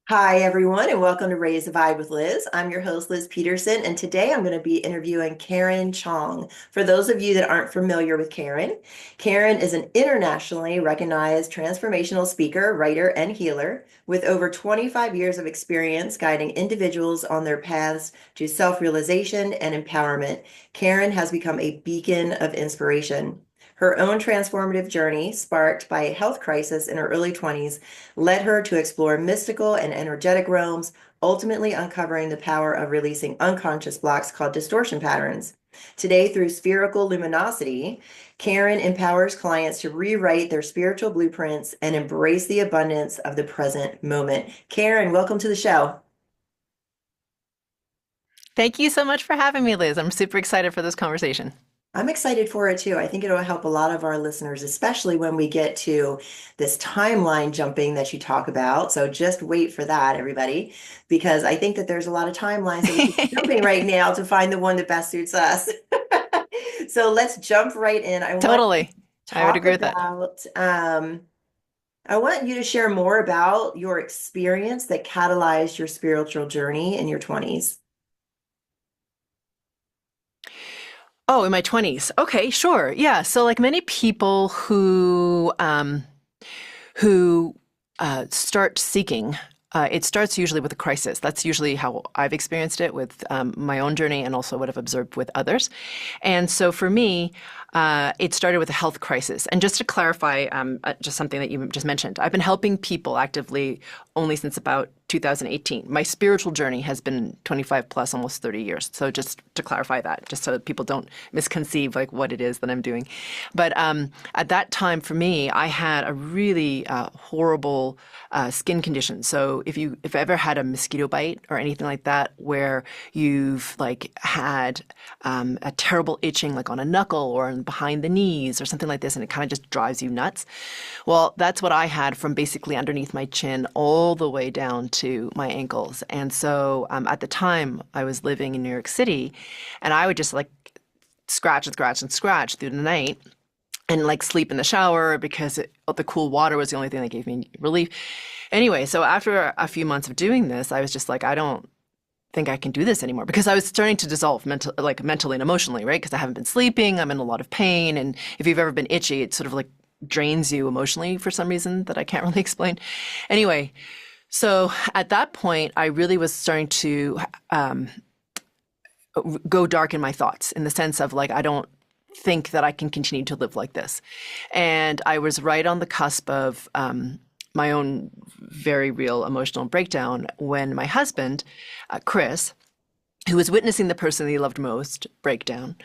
Hi, everyone, and welcome to Raise the Vibe with Liz. I'm your host, Liz Peterson, and today I'm going to be interviewing Karen Cheong. For those of you that aren't familiar with Karen, Karen is an internationally recognized transformational speaker, writer, and healer with over 25 years of experience guiding individuals on their paths to self-realization and empowerment. Karen has become a beacon of inspiration. Her own transformative journey, sparked by a health crisis in her early 20s, led her to explore mystical and energetic realms, ultimately uncovering the power of releasing unconscious blocks called distortion patterns. Today, through Spherical Luminosity, Karen empowers clients to rewrite their spiritual blueprints and embrace the abundance of the present moment. Karen, welcome to the show. Thank you so much for having me, Liz. I'm super excited for this conversation. I'm excited for it too. I think it'll help a lot of our listeners, especially when we get to this timeline jumping that you talk about. So just wait for that, everybody, because I think that there's a lot of timelines that we keep jumping right now to find the one that best suits us. So let's jump right in. Totally. I would Talk agree with that. about, I want you to share more about your experience that catalyzed your spiritual journey in your 20s. Oh, in my 20s. Okay, sure. Yeah. So like many people who start seeking, it starts usually with a crisis. That's usually how I've experienced it with my own journey and also what I've observed with others. And so for me, it started with a health crisis. And just to clarify, just something that you just mentioned, I've been helping people actively only since about 2018. My spiritual journey has been 25 plus, almost 30 years. So just to clarify that, just so that people don't misconceive like what it is that I'm doing. But at that time for me, I had a really horrible skin condition. So if you ever had a mosquito bite or anything like that, where you've like had a terrible itching like on a knuckle or behind the knees or something like this, and it kind of just drives you nuts. Well, that's what I had from basically underneath my chin all the way down to my ankles. And so at the time I was living in New York City, and I would just like scratch and scratch and scratch through the night and like sleep in the shower because the cool water was the only thing that gave me relief. Anyway, so after a few months of doing this, I was just like, I don't think I can do this anymore because I was starting to dissolve mentally and emotionally, right? Because I haven't been sleeping, I'm in a lot of pain, and if you've ever been itchy, it sort of like drains you emotionally for some reason that I can't really explain. Anyway, so at that point, I really was starting to go dark in my thoughts in the sense of like I don't think that I can continue to live like this, and I was right on the cusp of my own very real emotional breakdown when my husband, Chris, who was witnessing the person that he loved most break down,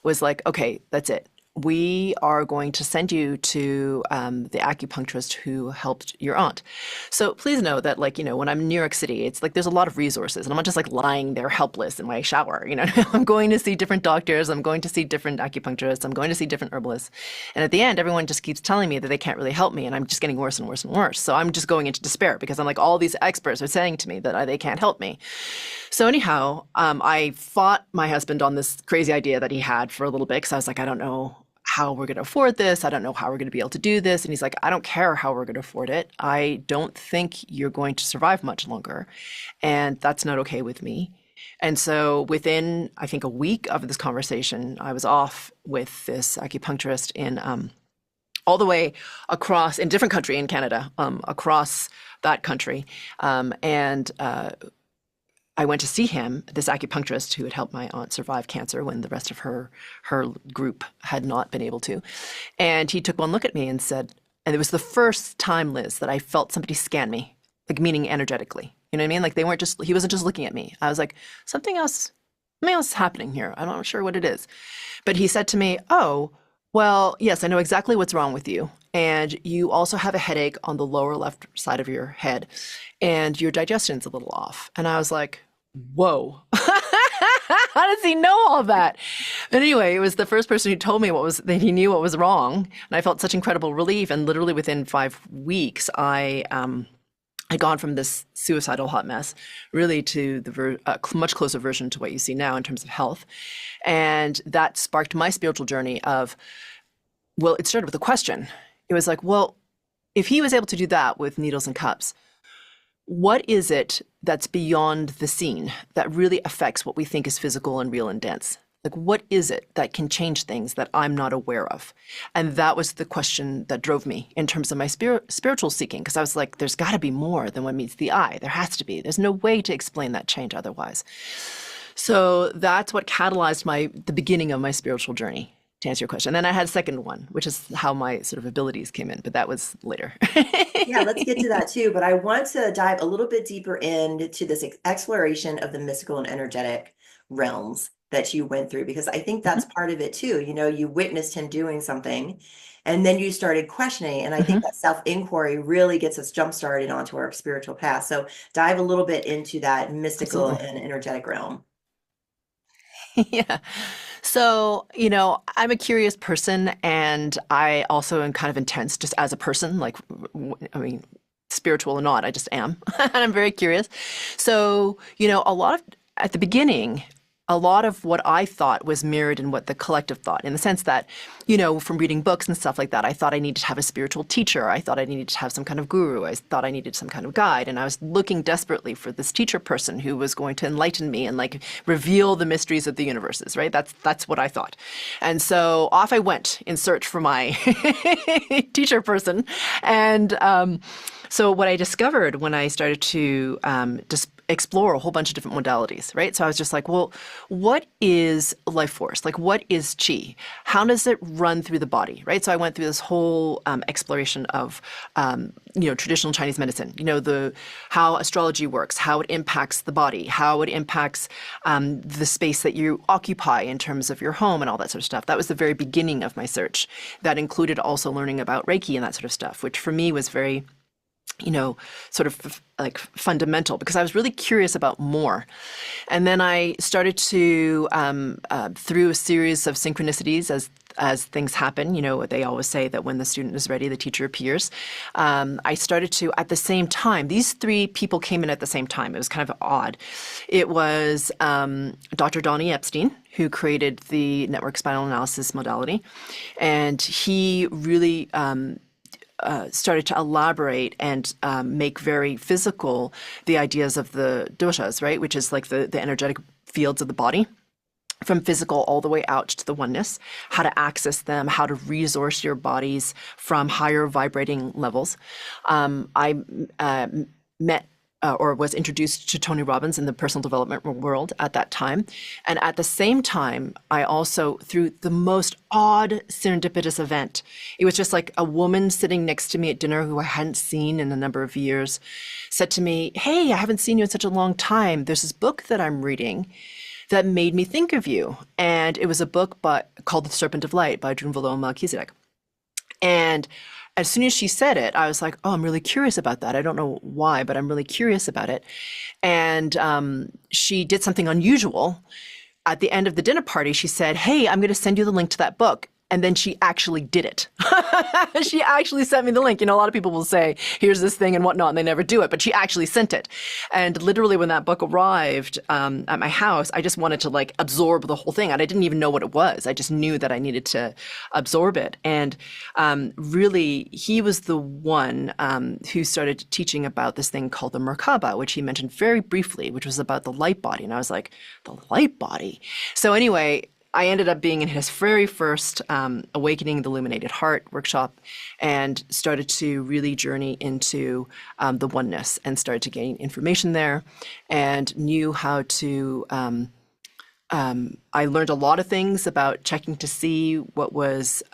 was like, okay, that's it. We are going to send you to the acupuncturist who helped your aunt. So please know that, like, when I'm in New York City, it's like there's a lot of resources, and I'm not just like lying there helpless in my shower. I'm going to see different doctors, I'm going to see different acupuncturists, I'm going to see different herbalists. And at the end, everyone just keeps telling me that they can't really help me, and I'm just getting worse and worse and worse. So I'm just going into despair because I'm like, all these experts are saying to me that they can't help me. So anyhow, I fought my husband on this crazy idea that he had for a little bit because I was like, I don't know how we're going to afford this. I don't know how we're going to be able to do this. And he's like, I don't care how we're going to afford it. I don't think you're going to survive much longer. And that's not okay with me. And so within, I think, a week of this conversation, I was off with this acupuncturist in all the way across in a different country in Canada, across that country. And I went to see him, this acupuncturist who had helped my aunt survive cancer when the rest of her group had not been able to. And he took one look at me and said, and it was the first time, Liz, that I felt somebody scan me, like meaning energetically. You know what I mean? Like he wasn't just looking at me. I was like, something else is happening here. I'm not sure what it is. But he said to me, oh, well, yes, I know exactly what's wrong with you. And you also have a headache on the lower left side of your head, and your digestion's a little off. And I was like, whoa. How does he know all of that? But anyway, it was the first person who told me that he knew what was wrong. And I felt such incredible relief. And literally within 5 weeks, I had gone from this suicidal hot mess really to the much closer version to what you see now in terms of health. And that sparked my spiritual journey of, well, it started with a question. It was like, well, if he was able to do that with needles and cups, what is it that's beyond the scene that really affects what we think is physical and real and dense? Like, what is it that can change things that I'm not aware of? And that was the question that drove me in terms of my spiritual seeking, because I was like, there's got to be more than what meets the eye. There has to be. There's no way to explain that change otherwise. So that's what catalyzed the beginning of my spiritual journey, to answer your question. And then I had a second one, which is how my sort of abilities came in, but that was later. Yeah, let's get to that too. But I want to dive a little bit deeper into this exploration of the mystical and energetic realms that you went through, because I think that's part of it too. You know, you witnessed him doing something and then you started questioning. And I think Mhm. that self-inquiry really gets us jump started onto our spiritual path. So dive a little bit into that mystical Absolutely. and energetic realm. Yeah. So, I'm a curious person and I also am kind of intense just as a person, like, I mean, spiritual or not, I just am. And I'm very curious. So, at the beginning, a lot of what I thought was mirrored in what the collective thought, in the sense that, from reading books and stuff like that, I thought I needed to have a spiritual teacher. I thought I needed to have some kind of guru. I thought I needed some kind of guide. And I was looking desperately for this teacher person who was going to enlighten me and like reveal the mysteries of the universes, right? That's what I thought. And so off I went in search for my teacher person. And so what I discovered when I started to just explore a whole bunch of different modalities, right? So I was just like, well, what is life force? Like, what is chi? How does it run through the body, right? So I went through this whole exploration of, traditional Chinese medicine, how astrology works, how it impacts the body, how it impacts the space that you occupy in terms of your home and all that sort of stuff. That was the very beginning of my search. That included also learning about Reiki and that sort of stuff, which for me was very sort of like fundamental because I was really curious about more. And then I started to, through a series of synchronicities as things happen, they always say that when the student is ready, the teacher appears. I started to, at the same time, these three people came in at the same time. It was kind of odd. It was Dr. Donnie Epstein, who created the network spinal analysis modality. And he really started to elaborate and make very physical the ideas of the doshas, right? Which is like the energetic fields of the body, from physical all the way out to the oneness, how to access them, how to resource your bodies from higher vibrating levels. I met or was introduced to Tony Robbins in the personal development world at that time. And at the same time, I also, through the most odd serendipitous event, it was just like a woman sitting next to me at dinner who I hadn't seen in a number of years, said to me, "Hey, I haven't seen you in such a long time. There's this book that I'm reading that made me think of you." And it was a book called The Serpent of Light by Drunvalo Melchizedek. And as soon as she said it, I was like, "Oh, I'm really curious about that. I don't know why, but I'm really curious about it." And she did something unusual. At the end of the dinner party, she said, "Hey, I'm going to send you the link to that book." And then she actually did it. She actually sent me the link. A lot of people will say, "Here's this thing," and whatnot, and they never do it. But she actually sent it. And literally when that book arrived at my house, I just wanted to like absorb the whole thing. And I didn't even know what it was. I just knew that I needed to absorb it. And really, he was the one who started teaching about this thing called the Merkaba, which he mentioned very briefly, which was about the light body. And I was like, the light body? So anyway, I ended up being in his very first Awakening the Illuminated Heart workshop and started to really journey into the oneness and started to gain information there and knew how to. I learned a lot of things about checking to see what was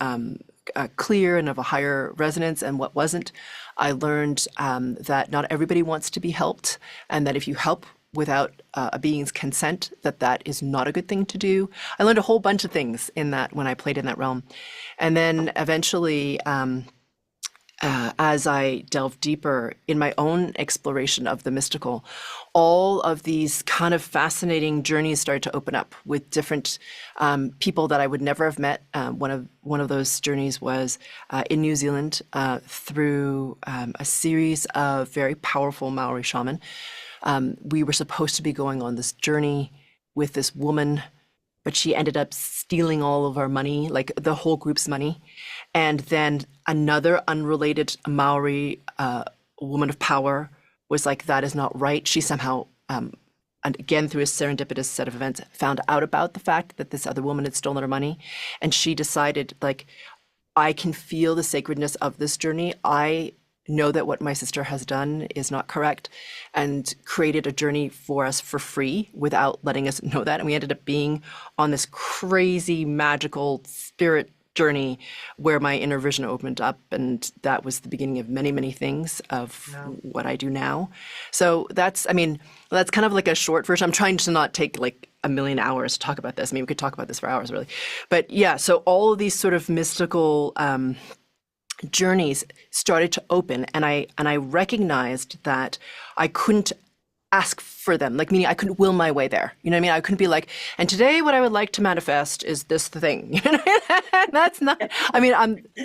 clear and of a higher resonance and what wasn't. I learned that not everybody wants to be helped, and that if you help without a being's consent, that is not a good thing to do. I learned a whole bunch of things in that when I played in that realm. And then eventually, as I delved deeper in my own exploration of the mystical, all of these kind of fascinating journeys started to open up with different people that I would never have met. One of those journeys was in New Zealand through a series of very powerful Maori shaman. We were supposed to be going on this journey with this woman, but she ended up stealing all of our money, like the whole group's money. And then another unrelated Maori woman of power was like, that is not right. She somehow, and again, through a serendipitous set of events, found out about the fact that this other woman had stolen her money. And she decided, like, I can feel the sacredness of this journey. I know that what my sister has done is not correct, and created a journey for us for free without letting us know that. And we ended up being on this crazy, magical spirit journey where my inner vision opened up. And that was the beginning of many, many things of Wow. what I do now. So that's, I mean, that's kind of like a short version. I'm trying to not take like a million hours to talk about this. I mean, we could talk about this for hours, really. But yeah, so all of these sort of mystical journeys started to open, and I recognized that I couldn't ask for them, like, meaning I couldn't will my way there. You know what I mean? I couldn't be like, and today what I would like to manifest is this thing. You know what I mean? That's not, I mean,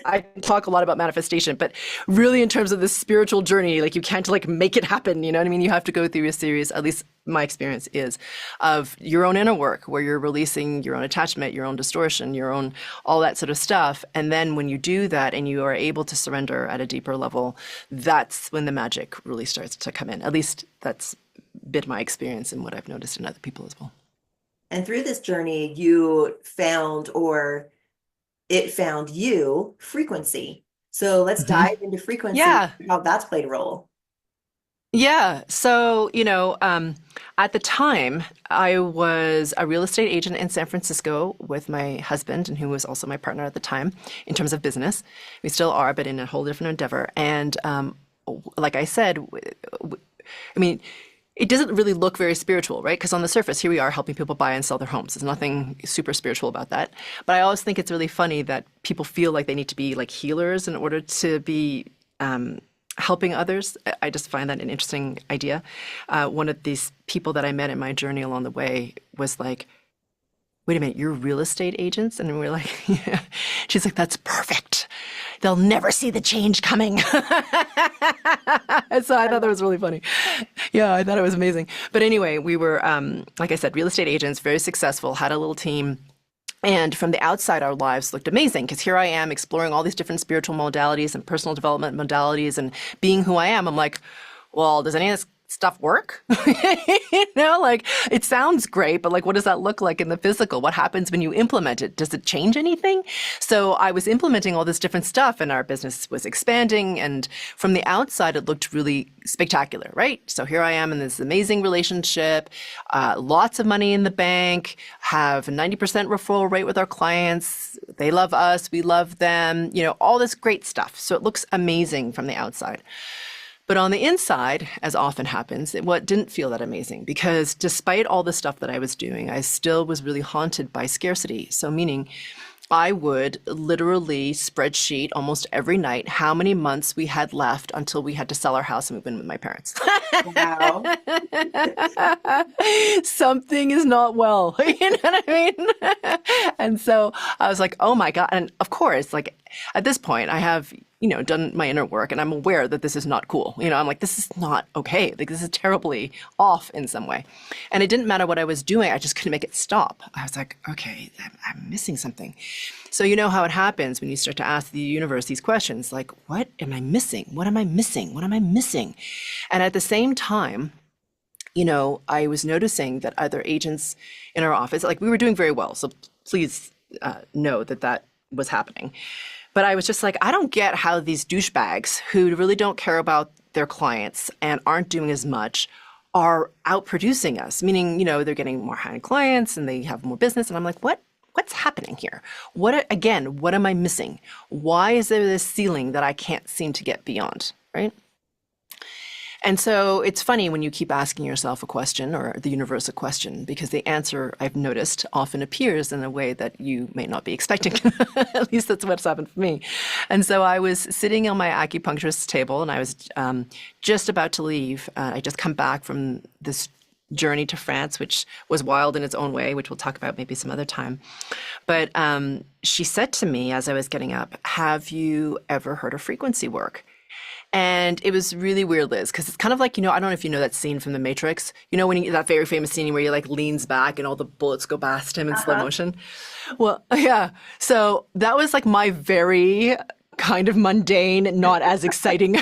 I talk a lot about manifestation, but really in terms of this spiritual journey, like, you can't like make it happen. You know what I mean? You have to go through a series, at least my experience is, of your own inner work where you're releasing your own attachment, your own distortion, your own, all that sort of stuff. And then when you do that and you are able to surrender at a deeper level, that's when the magic really starts to come in. At least that's been my experience and what I've noticed in other people as well. And through this journey, you found, or it found you, frequency. So let's Hmm. dive into frequency, Yeah. how that's played a role. Yeah. So, at the time, I was a real estate agent in San Francisco with my husband, and who was also my partner at the time in terms of business. We still are, but in a whole different endeavor. And like I said, I mean, it doesn't really look very spiritual, right? Because on the surface, here we are helping people buy and sell their homes. There's nothing super spiritual about that. But I always think it's really funny that people feel like they need to be like healers in order to be helping others. I just find that an interesting idea. One of these people that I met in my journey along the way was like, wait a minute, you're real estate agents? And we're like, yeah. She's like, that's perfect. They'll never see the change coming. So I thought that was really funny. Yeah, I thought it was amazing. But anyway, we were, like I said, real estate agents, very successful, had a little team. And from the outside, our lives looked amazing because here I am exploring all these different spiritual modalities and personal development modalities and being who I am. I'm like, well, does any of this stuff work? Like, it sounds great, but like, what does that look like in the physical? What happens when you implement it? Does it change anything? So I was implementing all this different stuff, and our business was expanding. And from the outside, it looked really spectacular, right? So here I am in this amazing relationship, lots of money in the bank, have a 90% referral rate with our clients. They love us. We love them, all this great stuff. So it looks amazing from the outside. But on the inside, as often happens, what didn't feel that amazing, because despite all the stuff that I was doing, I still was really haunted by scarcity. So meaning I would literally spreadsheet almost every night how many months we had left until we had to sell our house and move in with my parents. Wow. Something is not well. You know what I mean? And so I was like, oh my God. And of course, like at this point, I have, done my inner work, and I'm aware that this is not cool. I'm like, this is not okay. Like, this is terribly off in some way. And it didn't matter what I was doing. I just couldn't make it stop. I was like, okay, I'm missing something. So you know how it happens when you start to ask the universe these questions, like, what am I missing? What am I missing? What am I missing? And at the same time, I was noticing that other agents in our office, like, we were doing very well. So please know that was happening. But I was just like, I don't get how these douchebags who really don't care about their clients and aren't doing as much are outproducing us, meaning, they're getting more high-end clients and they have more business. And I'm like, what's happening here? What am I missing? Why is there this ceiling that I can't seem to get beyond, right? And so it's funny when you keep asking yourself a question, or the universe a question, because the answer, I've noticed, often appears in a way that you may not be expecting. At least that's what's happened for me. And so I was sitting on my acupuncturist's table, and I was just about to leave. I just come back from this journey to France, which was wild in its own way, which we'll talk about maybe some other time. But she said to me as I was getting up, have you ever heard of frequency work? And it was really weird, Liz, because it's kind of like, I don't know if you know that scene from The Matrix, that very famous scene where he like leans back and all the bullets go past him in slow Uh-huh. motion. Well, yeah. So that was like my very kind of mundane, not as exciting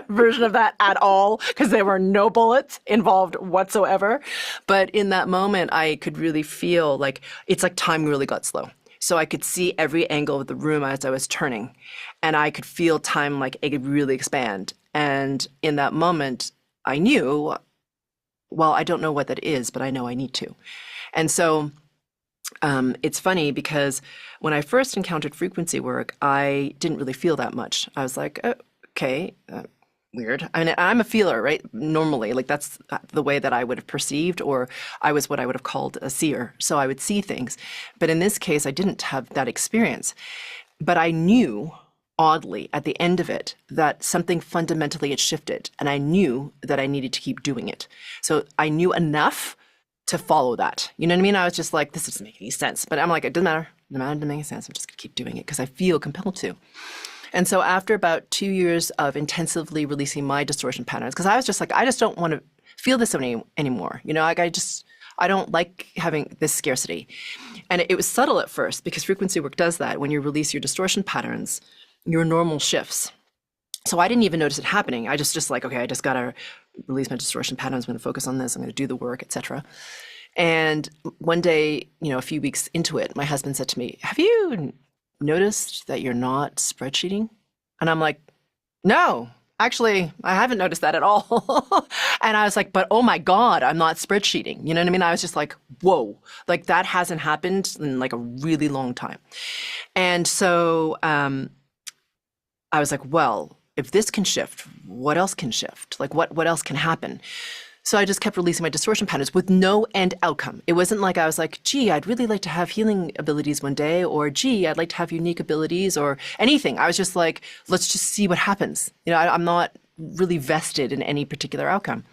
version of that at all, because there were no bullets involved whatsoever. But in that moment, I could really feel like it's like time really got slow. So I could see every angle of the room as I was turning, and I could feel time like it could really expand. And in that moment, I knew, well, I don't know what that is, but I know I need to. And so it's funny because when I first encountered frequency work, I didn't really feel that much. I was like, oh, okay, weird. I mean, I'm a feeler, right? Normally, like that's the way that I would have perceived, or I was what I would have called a seer. So I would see things. But in this case, I didn't have that experience. But I knew, oddly, at the end of it, that something fundamentally had shifted. And I knew that I needed to keep doing it. So I knew enough to follow that. You know what I mean? I was just like, this doesn't make any sense. But I'm like, it doesn't matter. It doesn't make any sense. I'm just going to keep doing it because I feel compelled to. And so after about 2 years of intensively releasing my distortion patterns, because I was just like, I just don't want to feel this anymore. You know, like I don't like having this scarcity. And it was subtle at first because frequency work does that. When you release your distortion patterns, your normal shifts. So I didn't even notice it happening. I just like, okay, I just got to release my distortion patterns. I'm going to focus on this. I'm going to do the work, etc. And one day, you know, a few weeks into it, my husband said to me, have you noticed that you're not spreadsheeting? And I'm like, no, actually, I haven't noticed that at all. And I was like, but oh my God, I'm not spreadsheeting. You know what I mean? I was just like, whoa, like that hasn't happened in like a really long time. And so I was like, well, if this can shift, what else can shift? Like what else can happen? So I just kept releasing my distortion patterns with no end outcome. It wasn't like I was like, gee, I'd really like to have healing abilities one day, or gee, I'd like to have unique abilities or anything. I was just like, let's just see what happens. You know, I'm not really vested in any particular outcome.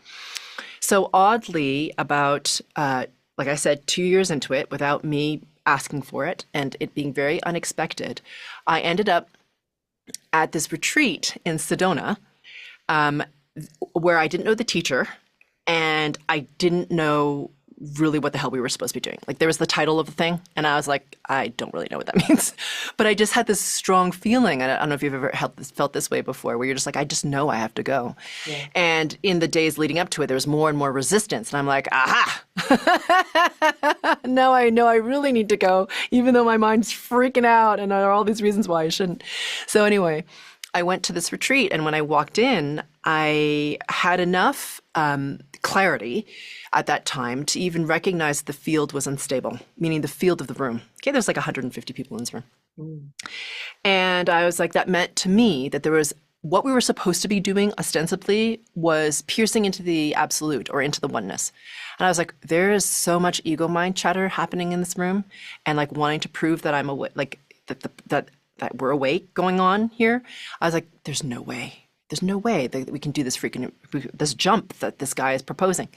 So oddly, about, like I said, 2 years into it, without me asking for it and it being very unexpected, I ended up at this retreat in Sedona, where I didn't know the teacher. And I didn't know really what the hell we were supposed to be doing. Like there was the title of the thing, and I was like, I don't really know what that means. But I just had this strong feeling. I don't know if you've ever felt this way before, where you're just like, I just know I have to go. Yeah. And in the days leading up to it, there was more and more resistance. And I'm like, aha, now I know I really need to go, even though my mind's freaking out and there are all these reasons why I shouldn't. So anyway, I went to this retreat, and when I walked in, I had enough clarity at that time to even recognize the field was unstable, meaning the field of the room. Okay, there's like 150 people in this room. Mm. And I was like, that meant to me that there was what we were supposed to be doing ostensibly was piercing into the absolute or into the oneness. And I was like, there is so much ego mind chatter happening in this room, and like wanting to prove that I'm like that we're awake going on here. I was like, there's no way. There's no way that we can do this jump that this guy is proposing.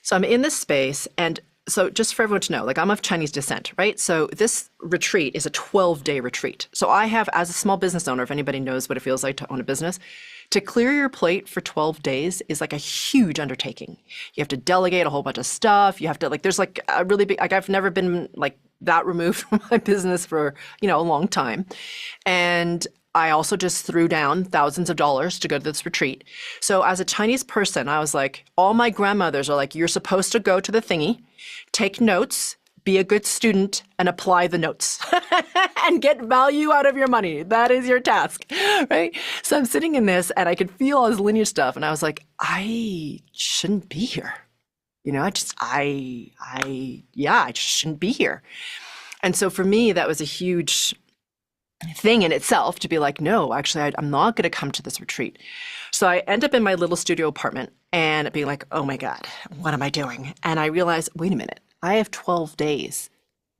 So I'm in this space. And so just for everyone to know, like I'm of Chinese descent, right? So this retreat is a 12-day retreat. So I have, as a small business owner, if anybody knows what it feels like to own a business, to clear your plate for 12 days is like a huge undertaking. You have to delegate a whole bunch of stuff. You have to there's like a really big, like I've never been like that removed from my business for, you know, a long time. And I also just threw down thousands of dollars to go to this retreat. So as a Chinese person, I was like, all my grandmothers are like, you're supposed to go to the thingy, take notes, be a good student, and apply the notes and get value out of your money. That is your task, right? So I'm sitting in this and I could feel all this linear stuff. And I was like, I shouldn't be here. You know, I just shouldn't be here. And so for me, that was a huge thing in itself to be like, no, actually, I'm not going to come to this retreat. So I end up in my little studio apartment and being like, oh my God, what am I doing? And I realized, wait a minute, I have 12 days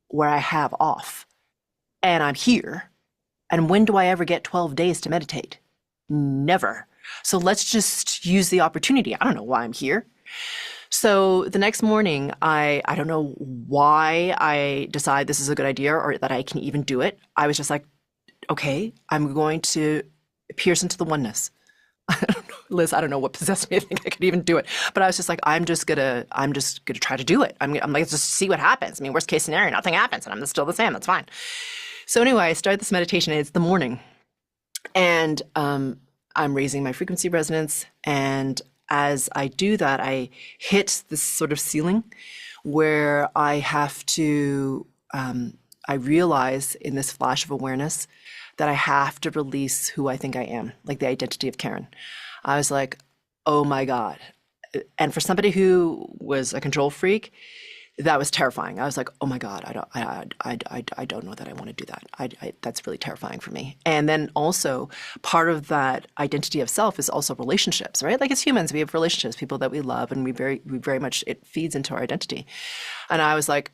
where I have off and I'm here. And when do I ever get 12 days to meditate? Never. So let's just use the opportunity. I don't know why I'm here. So the next morning, I don't know why I decide this is a good idea or that I can even do it. I was just like, okay, I'm going to pierce into the oneness. I don't know, Liz, I don't know what possessed me. I think I could even do it. But I was just like, I'm just gonna try to do it. I'm like, just see what happens. I mean, worst case scenario, nothing happens and I'm still the same. That's fine. So anyway, I started this meditation. And it's the morning, and I'm raising my frequency resonance. And as I do that, I hit this sort of ceiling where I have to. I realize in this flash of awareness that I have to release who I think I am, like the identity of Karen. I was like, oh my God. And for somebody who was a control freak, that was terrifying. I was like, oh my God, I don't know that I want to do that. That's really terrifying for me. And then also part of that identity of self is also relationships, right? Like as humans, we have relationships, people that we love, and we very much, it feeds into our identity. And I was like,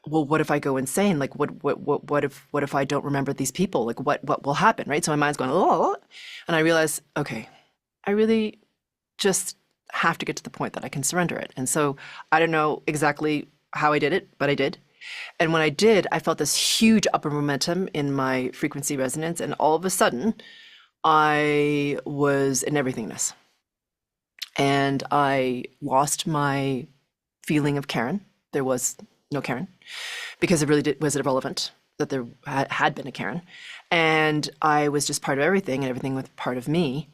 well, what if I go insane? Like, what if I don't remember these people? Like, what will happen, right? So my mind's going, oh, and I realized, okay, I really just have to get to the point that I can surrender it. And so I don't know exactly how I did it, but I did. And when I did, I felt this huge upper momentum in my frequency resonance. And all of a sudden, I was in everythingness. And I lost my feeling of Karen. There was no Karen because it really was irrelevant that there had been a Karen. And I was just part of everything, and everything was part of me.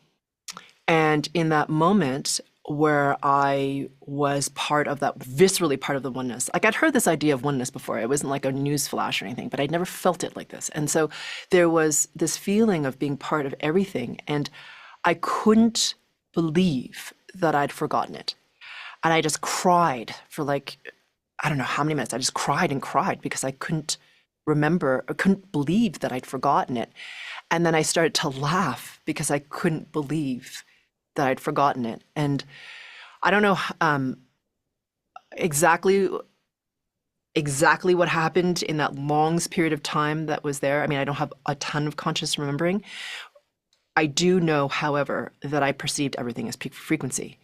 And in that moment where I was part of that, viscerally part of the oneness, like I'd heard this idea of oneness before. It wasn't like a news flash or anything, but I'd never felt it like this. And so there was this feeling of being part of everything. And I couldn't believe that I'd forgotten it. And I just cried for like, I don't know how many minutes. I just cried and cried because I couldn't remember, I couldn't believe that I'd forgotten it. And then I started to laugh because I couldn't believe that I'd forgotten it. And I don't know exactly what happened in that long period of time that was there. I mean, I don't have a ton of conscious remembering. I do know, however, that I perceived everything as peak frequency,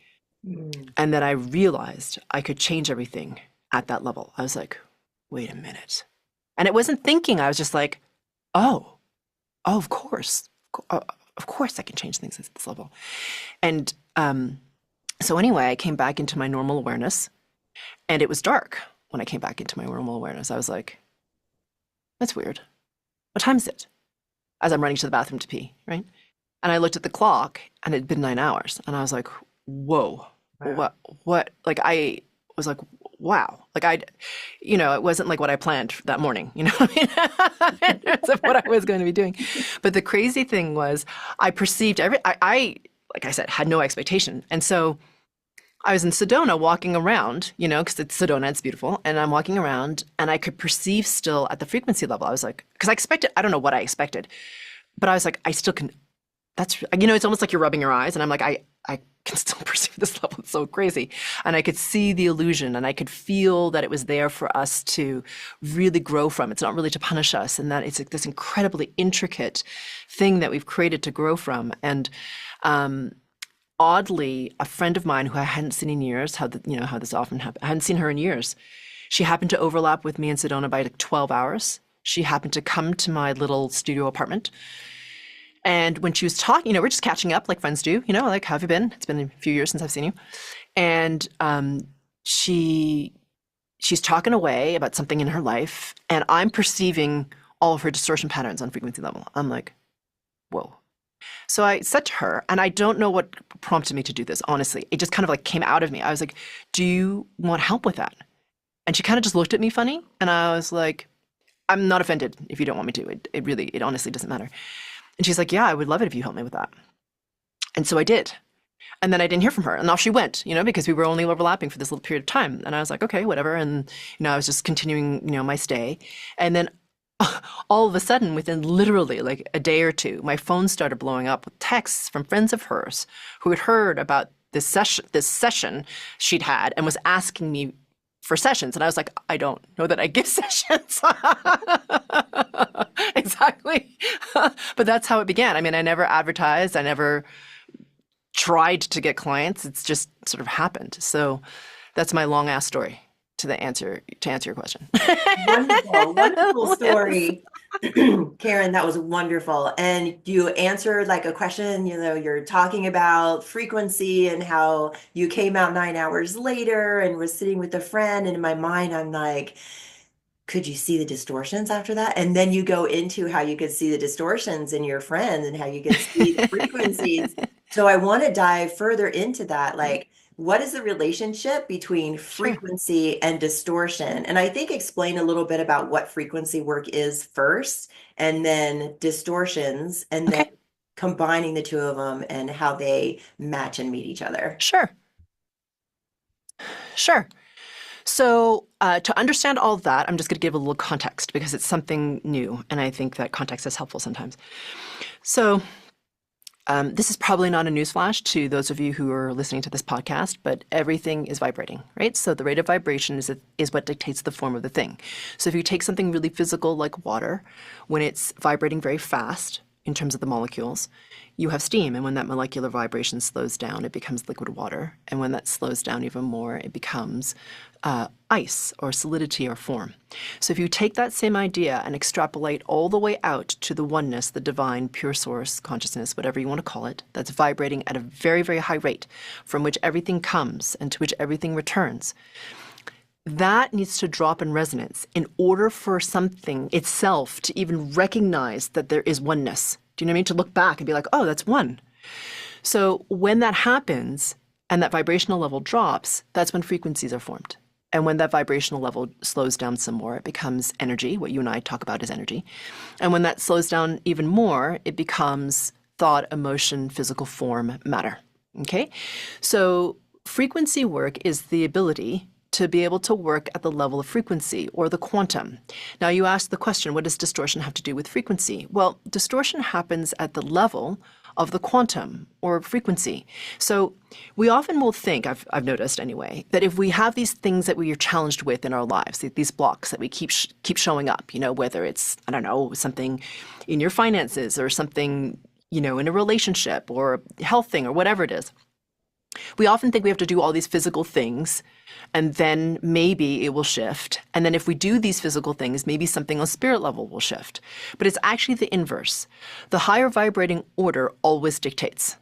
Mm. and that I realized I could change everything at that level. I was like, wait a minute. And it wasn't thinking. I was just like, oh, of course. Of course I can change things at this level. And so anyway, I came back into my normal awareness, and it was dark when I came back into my normal awareness. I was like, that's weird. What time is it? As I'm running to the bathroom to pee, right? And I looked at the clock, and it had been 9 hours. And I was like, whoa, Wow. what? Like I was like, wow. Like it wasn't like what I planned that morning, you know what I mean? In terms of what I was going to be doing. But the crazy thing was I perceived I like I said, had no expectation. And so I was in Sedona walking around, because it's Sedona, it's beautiful. And I'm walking around and I could perceive still at the frequency level. I was like, because I don't know what I expected, but I was like, I still can, it's almost like you're rubbing your eyes. And I'm like, I can still perceive this level. It's so crazy. And I could see the illusion, and I could feel that it was there for us to really grow from. It's not really to punish us, and that it's like this incredibly intricate thing that we've created to grow from. And oddly, a friend of mine who I hadn't seen in years, how this often happens, I hadn't seen her in years. She happened to overlap with me in Sedona by like 12 hours. She happened to come to my little studio apartment. And when she was talking, we're just catching up like friends do, like, how have you been? It's been a few years since I've seen you. And she's talking away about something in her life, and I'm perceiving all of her distortion patterns on frequency level. I'm like, whoa. So I said to her, and I don't know what prompted me to do this, honestly. It just kind of like came out of me. I was like, do you want help with that? And she kind of just looked at me funny. And I was like, I'm not offended if you don't want me to. It honestly doesn't matter. And she's like, yeah, I would love it if you helped me with that. And so I did. And then I didn't hear from her. And off she went, because we were only overlapping for this little period of time. And I was like, okay, whatever. And, I was just continuing, my stay. And then all of a sudden, within literally like a day or two, my phone started blowing up with texts from friends of hers who had heard about this session she'd had and was asking me for sessions. And I was like, I don't know that I give sessions. Exactly. But that's how it began. I mean, I never advertised. I never tried to get clients. It's just sort of happened. So that's my long ass story to answer your question. Wonderful, wonderful Yes. story. Karen, that was wonderful. And you answered like a question, you're talking about frequency and how you came out 9 hours later and was sitting with a friend. And in my mind, I'm like, could you see the distortions after that? And then you go into how you could see the distortions in your friends and how you could see the frequencies. So I want to dive further into that. Like, what is the relationship between Sure. frequency and distortion? And I think explain a little bit about what frequency work is first, and then distortions, and then Okay. combining the two of them and how they match and meet each other. Sure. Sure. So, to understand all of that, I'm just going to give a little context because it's something new, and I think that context is helpful sometimes. So, this is probably not a newsflash to those of you who are listening to this podcast, but everything is vibrating, right? So the rate of vibration is what dictates the form of the thing. So if you take something really physical like water, when it's vibrating very fast in terms of the molecules, you have steam. And when that molecular vibration slows down, it becomes liquid water. And when that slows down even more, it becomes ice or solidity or form. So if you take that same idea and extrapolate all the way out to the oneness, the divine, pure source, consciousness, whatever you want to call it, that's vibrating at a very, very high rate from which everything comes and to which everything returns, that needs to drop in resonance in order for something itself to even recognize that there is oneness. Do you know what I mean? To look back and be like, oh, that's one. So when that happens and that vibrational level drops, that's when frequencies are formed. And when that vibrational level slows down some more, it becomes energy, what you and I talk about is energy. And when that slows down even more, it becomes thought, emotion, physical form, matter. Okay? So frequency work is the ability to be able to work at the level of frequency or the quantum. Now you ask the question, what does distortion have to do with frequency? Well, distortion happens at the level of the quantum or frequency. So we often will think, I've noticed anyway, that if we have these things that we are challenged with in our lives, these blocks that we keep showing up, whether it's, I don't know, something in your finances or something, in a relationship or a health thing or whatever it is, we often think we have to do all these physical things and then maybe it will shift. And then if we do these physical things, maybe something on spirit level will shift. But it's actually the inverse. The higher vibrating order always dictates.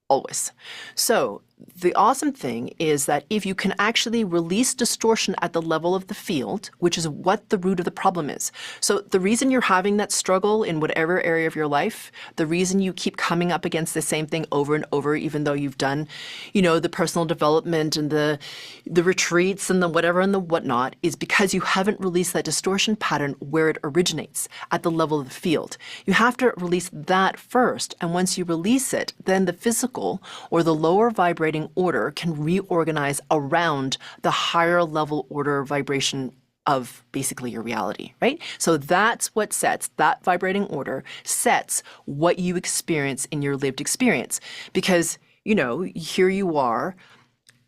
Always. So the awesome thing is that if you can actually release distortion at the level of the field, which is what the root of the problem is. So the reason you're having that struggle in whatever area of your life, the reason you keep coming up against the same thing over and over, even though you've done, the personal development and the retreats and the whatever and the whatnot, is because you haven't released that distortion pattern where it originates at the level of the field. You have to release that first. And once you release it, then the physical or the lower vibrating order can reorganize around the higher level order vibration of basically your reality, right? So that's what sets, that vibrating order sets what you experience in your lived experience. Because, here you are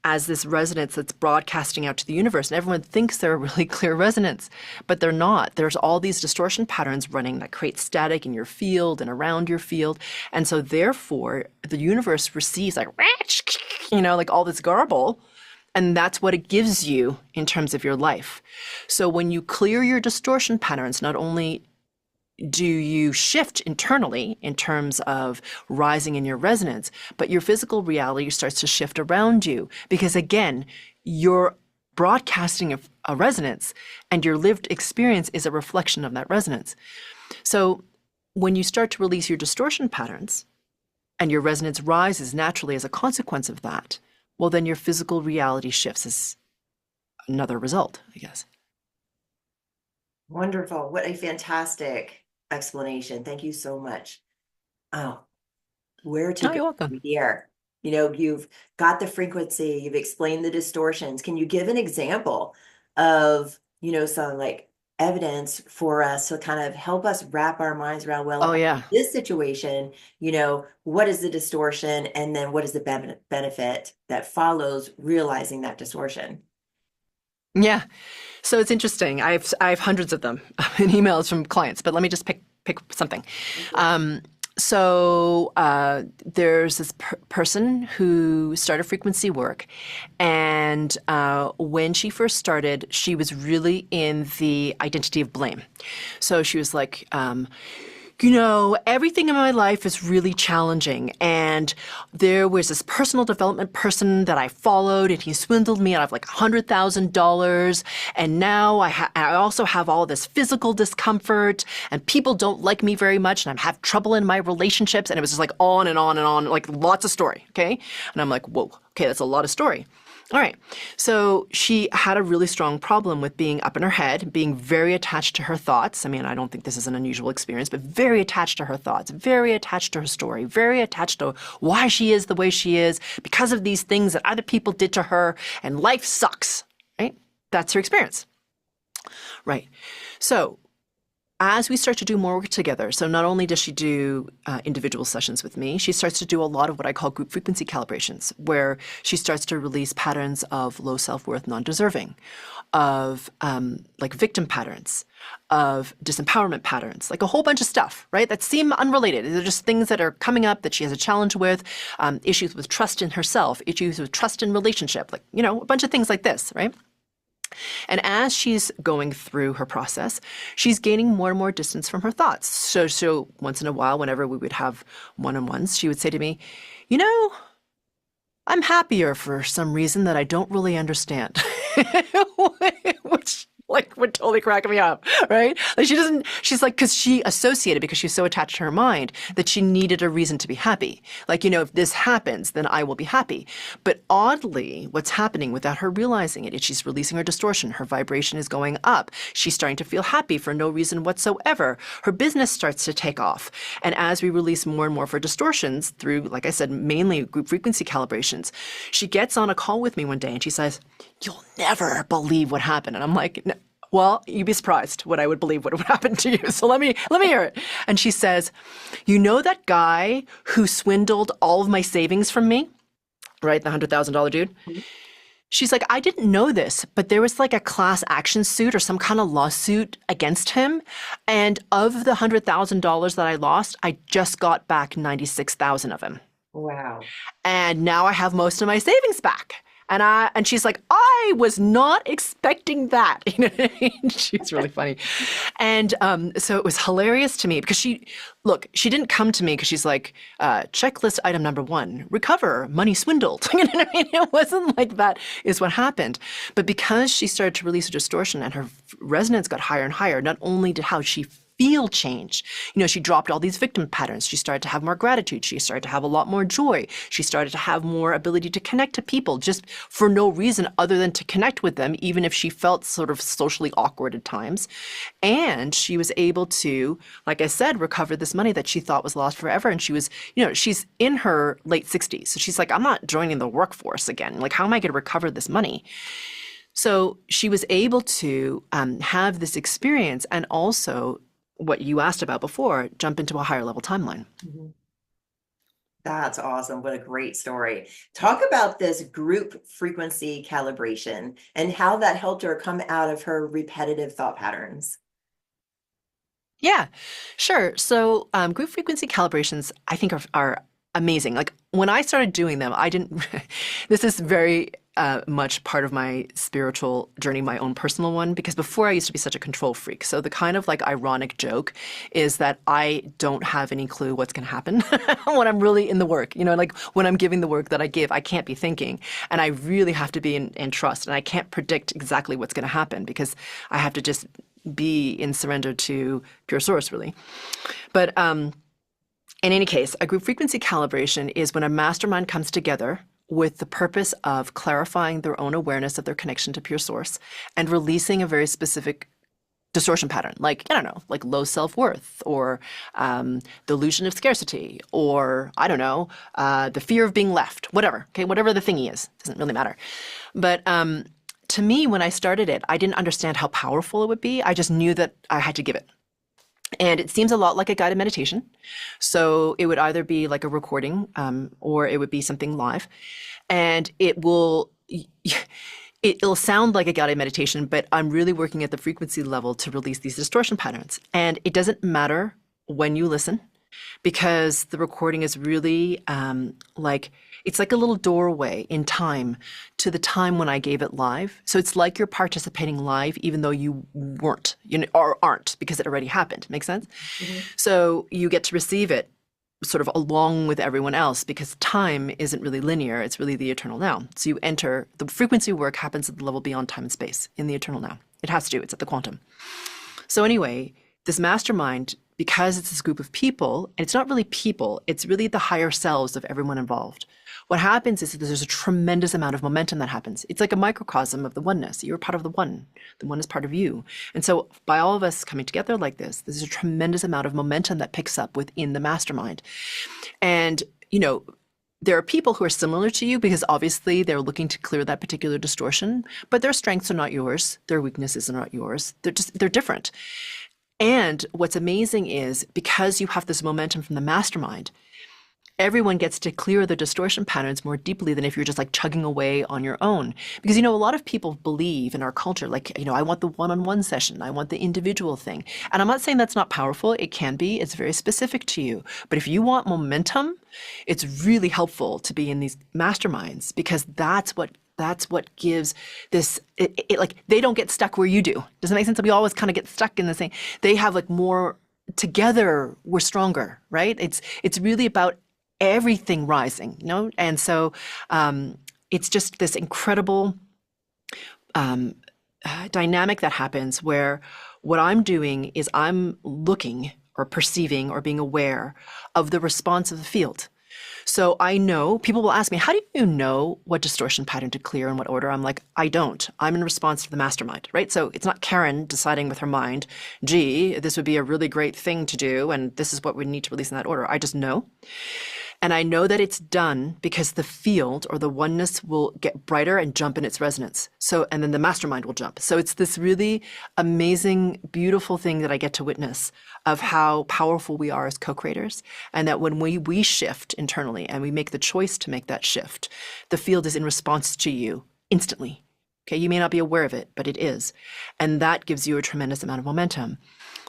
as this resonance that's broadcasting out to the universe. And everyone thinks they're a really clear resonance, but they're not. There's all these distortion patterns running that create static in your field and around your field. And so therefore, the universe receives like all this garble. And that's what it gives you in terms of your life. So when you clear your distortion patterns, not only do you shift internally in terms of rising in your resonance, but your physical reality starts to shift around you because, again, you're broadcasting a resonance and your lived experience is a reflection of that resonance. So when you start to release your distortion patterns and your resonance rises naturally as a consequence of that, well, then your physical reality shifts as another result, I guess. Wonderful. What a fantastic explanation. Thank you so much. Oh, where to Oh, go you're welcome. from here? You've got the frequency, you've explained the distortions. Can you give an example of, some like evidence for us to kind of help us wrap our minds around, well, Oh, yeah. this situation, what is the distortion and then what is the benefit that follows realizing that distortion? Yeah. So it's interesting. I have hundreds of them in emails from clients, but let me just pick something. There's this person who started frequency work, and when she first started, she was really in the identity of blame. So she was like, everything in my life is really challenging. And there was this personal development person that I followed, and he swindled me out of like $100,000. And now I also have all this physical discomfort, and people don't like me very much, and I have trouble in my relationships. And it was just like on and on and on, like lots of story. Okay. And I'm like, whoa, okay, that's a lot of story. All right. So she had a really strong problem with being up in her head, being very attached to her thoughts. I mean, I don't think this is an unusual experience, but very attached to her thoughts, very attached to her story, very attached to why she is the way she is because of these things that other people did to her, and life sucks, right? That's her experience. Right. So as we start to do more work together, so not only does she do individual sessions with me, she starts to do a lot of what I call group frequency calibrations, where she starts to release patterns of low self-worth, non-deserving, of like victim patterns, of disempowerment patterns, like a whole bunch of stuff, right? That seem unrelated. They're just things that are coming up that she has a challenge with, issues with trust in herself, issues with trust in relationship, like, a bunch of things like this, right? And as she's going through her process, she's gaining more and more distance from her thoughts. So once in a while, whenever we would have one-on-ones, she would say to me, I'm happier for some reason that I don't really understand. Which would totally crack me up, right? Like she's like, because she associated, because she's so attached to her mind, that she needed a reason to be happy. Like, if this happens, then I will be happy. But oddly, what's happening without her realizing it is she's releasing her distortion. Her vibration is going up. She's starting to feel happy for no reason whatsoever. Her business starts to take off. And as we release more and more of her distortions through, like I said, mainly group frequency calibrations, she gets on a call with me one day and she says, "You'll never believe what happened." And I'm like, "No. Well, you'd be surprised what I would believe what would happen to you. So let me hear it." And she says, "That guy who swindled all of my savings from me, right? The $100,000 dude." Mm-hmm. She's like, "I didn't know this, but there was like a class action suit or some kind of lawsuit against him. And of the $100,000 that I lost, I just got back 96,000 of him. Wow. And now I have most of my savings back." And she's like, "I was not expecting that." You know what I mean? She's really funny. And so it was hilarious to me because she didn't come to me because she's like, checklist item number 1, recover, money swindled. You know what I mean? It wasn't like that is what happened. But because she started to release a distortion and her resonance got higher and higher, not only did how she feel change. She dropped all these victim patterns. She started to have more gratitude. She started to have a lot more joy. She started to have more ability to connect to people just for no reason other than to connect with them, even if she felt sort of socially awkward at times. And she was able to, like I said, recover this money that she thought was lost forever. And she was, she's in her late 60s. So she's like, "I'm not joining the workforce again. Like, how am I going to recover this money?" So she was able to have this experience and also, what you asked about before, jump into a higher level timeline. Mm-hmm. That's awesome. What a great story. Talk about this group frequency calibration and how that helped her come out of her repetitive thought patterns. Yeah, sure. So group frequency calibrations, I think, are amazing. Like when I started doing them, I didn't, this is very much part of my spiritual journey, my own personal one, because before I used to be such a control freak. So the kind of like ironic joke is that I don't have any clue what's going to happen when I'm really in the work. Like when I'm giving the work that I give, I can't be thinking, and I really have to be in trust, and I can't predict exactly what's going to happen because I have to just be in surrender to pure source, really. But in any case, a group frequency calibration is when a mastermind comes together with the purpose of clarifying their own awareness of their connection to pure source and releasing a very specific distortion pattern, like, I don't know, like low self-worth or the illusion of scarcity or, I don't know, the fear of being left, whatever, okay, whatever the thingy is, doesn't really matter. But to me, when I started it, I didn't understand how powerful it would be. I just knew that I had to give it. And it seems a lot like a guided meditation. So it would either be like a recording or it would be something live. And it'll sound like a guided meditation, but I'm really working at the frequency level to release these distortion patterns. And it doesn't matter when you listen. because the recording is really like it's like a little doorway in time to the time when I gave it live. So it's like you're participating live, even though you weren't, or aren't, because it already happened. Make sense? Mhm. So you get to receive it sort of along with everyone else because time isn't really linear. It's really the eternal now. So you enter, the frequency work happens at the level beyond time and space in the eternal now. It has to, it's at the quantum. So anyway, this mastermind, because it's this group of people, and it's not really people, it's really the higher selves of everyone involved. What happens is that there's a tremendous amount of momentum that happens. It's like a microcosm of the oneness. You're part of the one. The one is part of you. And so by all of us coming together like this, there's a tremendous amount of momentum that picks up within the mastermind. And, there are people who are similar to you because obviously they're looking to clear that particular distortion, but their strengths are not yours. Their weaknesses are not yours. They're different. And what's amazing is because you have this momentum from the mastermind, everyone gets to clear the distortion patterns more deeply than if you're just like chugging away on your own. Because, a lot of people believe in our culture, like, I want the one-on-one session, I want the individual thing. And I'm not saying that's not powerful. It can be, it's very specific to you. But if you want momentum, it's really helpful to be in these masterminds because that's what gives this, like, they don't get stuck where you do. Does that make sense? We always kind of get stuck in the same, they have like more, together we're stronger, right? It's really about everything rising, And so it's just this incredible dynamic that happens where what I'm doing is I'm looking or perceiving or being aware of the response of the field. So I know people will ask me, how do you know what distortion pattern to clear in what order? I'm like, I don't. I'm in response to the mastermind, right? So it's not Karen deciding with her mind, gee, this would be a really great thing to do, and this is what we need to release in that order. I just know. And I know that it's done because the field or the oneness will get brighter and jump in its resonance. So, and then the mastermind will jump. So it's this really amazing, beautiful thing that I get to witness of how powerful we are as co-creators. And that when we shift internally and we make the choice to make that shift, the field is in response to you instantly. Okay, you may not be aware of it, but it is. And that gives you a tremendous amount of momentum.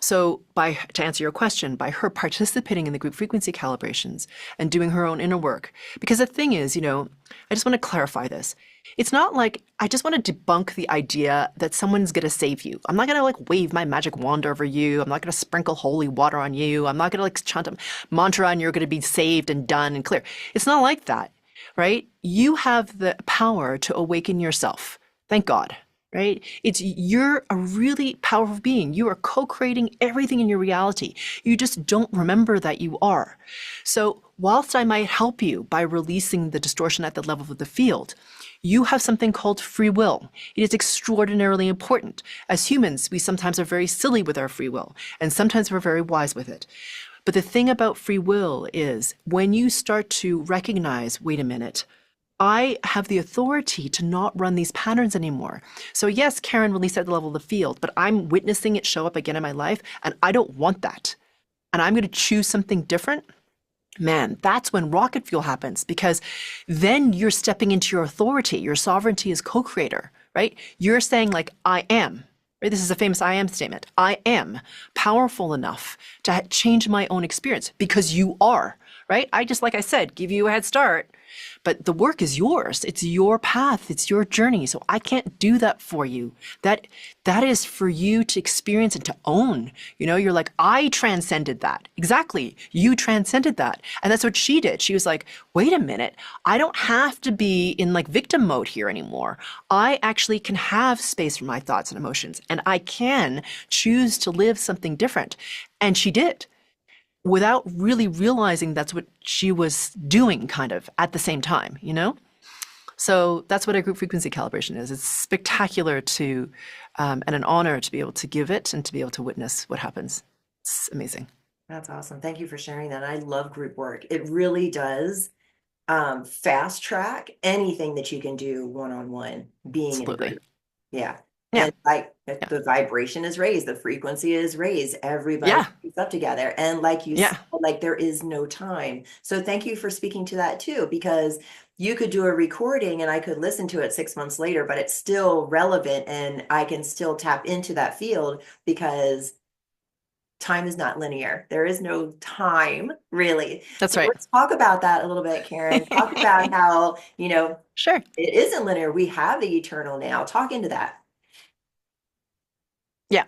So to answer your question, by her participating in the group frequency calibrations and doing her own inner work, because the thing is, I just want to clarify this. It's not like I just want to debunk the idea that someone's going to save you. I'm not going to like wave my magic wand over you. I'm not going to sprinkle holy water on you. I'm not going to like chant a mantra and you're going to be saved and done and clear. It's not like that, right? You have the power to awaken yourself. Thank God. Right? You're a really powerful being. You are co-creating everything in your reality. You just don't remember that you are. So whilst I might help you by releasing the distortion at the level of the field, you have something called free will. It is extraordinarily important. As humans, we sometimes are very silly with our free will, and sometimes we're very wise with it. But the thing about free will is when you start to recognize, wait a minute, I have the authority to not run these patterns anymore. So yes, Karen released at the level of the field, but I'm witnessing it show up again in my life, and I don't want that. And I'm going to choose something different. Man, that's when rocket fuel happens, because then you're stepping into your authority. Your sovereignty as co-creator, right? You're saying like, I am. Right? This is a famous I am statement. I am powerful enough to change my own experience because you are, right? I just, like I said, give you a head start. But the work is yours. It's your path. It's your journey. So I can't do that for you. That is for you to experience and to own. You're like, I transcended that. Exactly. You transcended that. And that's what she did. She was like, wait a minute. I don't have to be in like victim mode here anymore. I actually can have space for my thoughts and emotions. And I can choose to live something different. And she did, without really realizing that's what she was doing kind of at the same time, So that's what a group frequency calibration is. It's spectacular and an honor to be able to give it and to be able to witness what happens. It's amazing. That's awesome. Thank you for sharing that. I love group work. It really does fast track anything that you can do one-on-one, being in a Absolutely. group. Yeah. Yeah. And like Yeah. the vibration is raised, the frequency is raised, everybody Yeah. keeps up together. And like you said, Yeah. like there is no time. So thank you for speaking to that too, because you could do a recording and I could listen to it 6 months later, but it's still relevant and I can still tap into that field because time is not linear. There is no time really. That's So right. let's talk about that a little bit, Karen. Talk about how, Sure. it isn't linear. We have the eternal now. Talk into that. Yeah,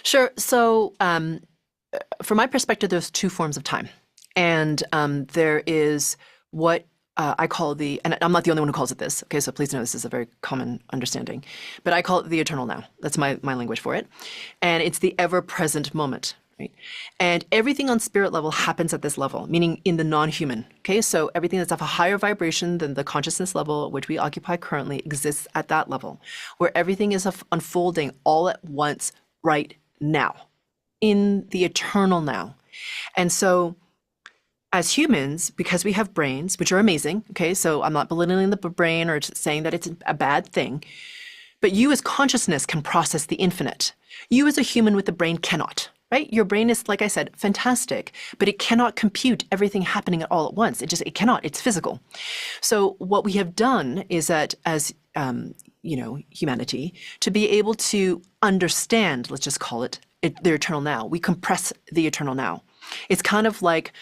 sure. So, from my perspective, there's two forms of time. And there is what I call and I'm not the only one who calls it this. Okay, so please know this is a very common understanding. But I call it the eternal now. That's my language for it. And it's the ever present moment. Right? And everything on spirit level happens at this level, meaning in the non-human. Okay, so everything that's of a higher vibration than the consciousness level which we occupy currently exists at that level, where everything is unfolding all at once right now, in the eternal now. And so as humans, because we have brains, which are amazing, okay, so I'm not belittling the brain or saying that it's a bad thing, but you as consciousness can process the infinite. You as a human with the brain cannot, right? Your brain is, like I said, fantastic, but it cannot compute everything happening all at once. It cannot, it's physical. So what we have done is that as, humanity, to be able to understand, let's just call it, the eternal now, we compress the eternal now. It's kind of like,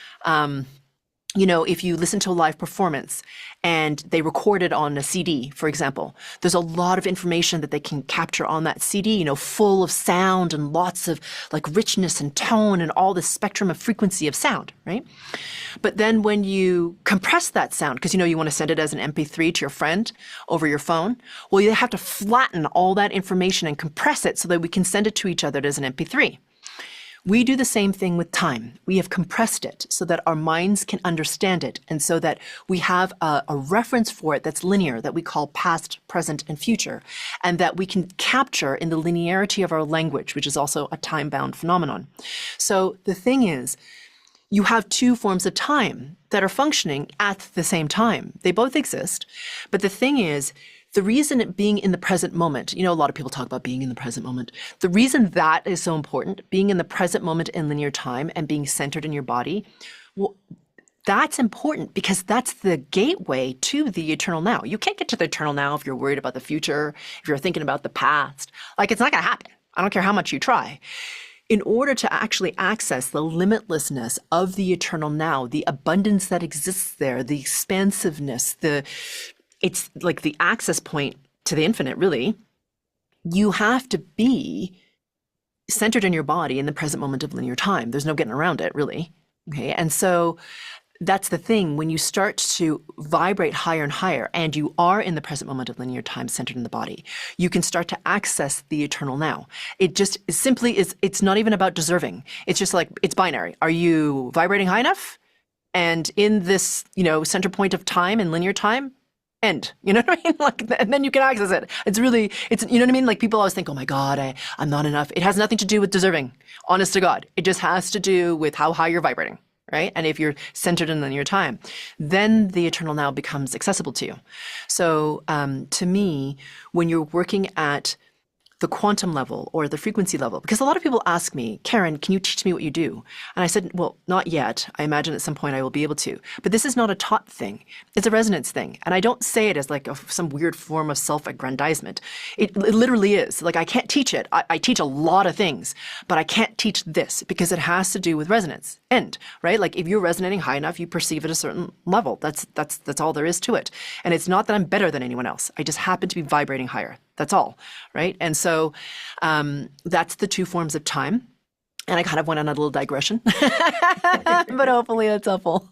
if you listen to a live performance and they record it on a CD, for example, there's a lot of information that they can capture on that CD, full of sound and lots of like richness and tone and all this spectrum of frequency of sound, right? But then when you compress that sound, because you want to send it as an MP3 to your friend over your phone, well, you have to flatten all that information and compress it so that we can send it to each other as an MP3. We do the same thing with time. We have compressed it so that our minds can understand it and so that we have a reference for it that's linear, that we call past, present, and future, and that we can capture in the linearity of our language, which is also a time-bound phenomenon. So the thing is, you have two forms of time that are functioning at the same time. They both exist, but the thing is, the reason it being in the present moment, a lot of people talk about being in the present moment. The reason that is so important, being in the present moment in linear time and being centered in your body, well, that's important because that's the gateway to the eternal now. You can't get to the eternal now if you're worried about the future, if you're thinking about the past. Like, it's not going to happen. I don't care how much you try. In order to actually access the limitlessness of the eternal now, the abundance that exists there, the expansiveness, it's like the access point to the infinite, really. You have to be centered in your body in the present moment of linear time. There's no getting around it, really. Okay. And so that's the thing. When you start to vibrate higher and higher, and you are in the present moment of linear time centered in the body, you can start to access the eternal now. It just simply is, it's not even about deserving. It's just like, it's binary. Are you vibrating high enough? And in this, center point of time and linear time, end. You know what I mean? Like, and then you can access it. It's you know what I mean? Like, people always think, oh my God, I'm not enough. It has nothing to do with deserving. Honest to God. It just has to do with how high you're vibrating, right? And if you're centered in linear time, then the eternal now becomes accessible to you. So, to me, when you're working at the quantum level or the frequency level, because a lot of people ask me, Karen, can you teach me what you do? And I said, well, not yet. I imagine at some point I will be able to. But this is not a taught thing. It's a resonance thing. And I don't say it as like some weird form of self-aggrandizement. It literally is. Like, I can't teach it. I teach a lot of things, but I can't teach this because it has to do with resonance. End, right? Like, if you're resonating high enough, you perceive at a certain level. That's all there is to it. And it's not that I'm better than anyone else. I just happen to be vibrating higher. That's all, right? And so that's the two forms of time. And I kind of went on a little digression, but hopefully that's helpful.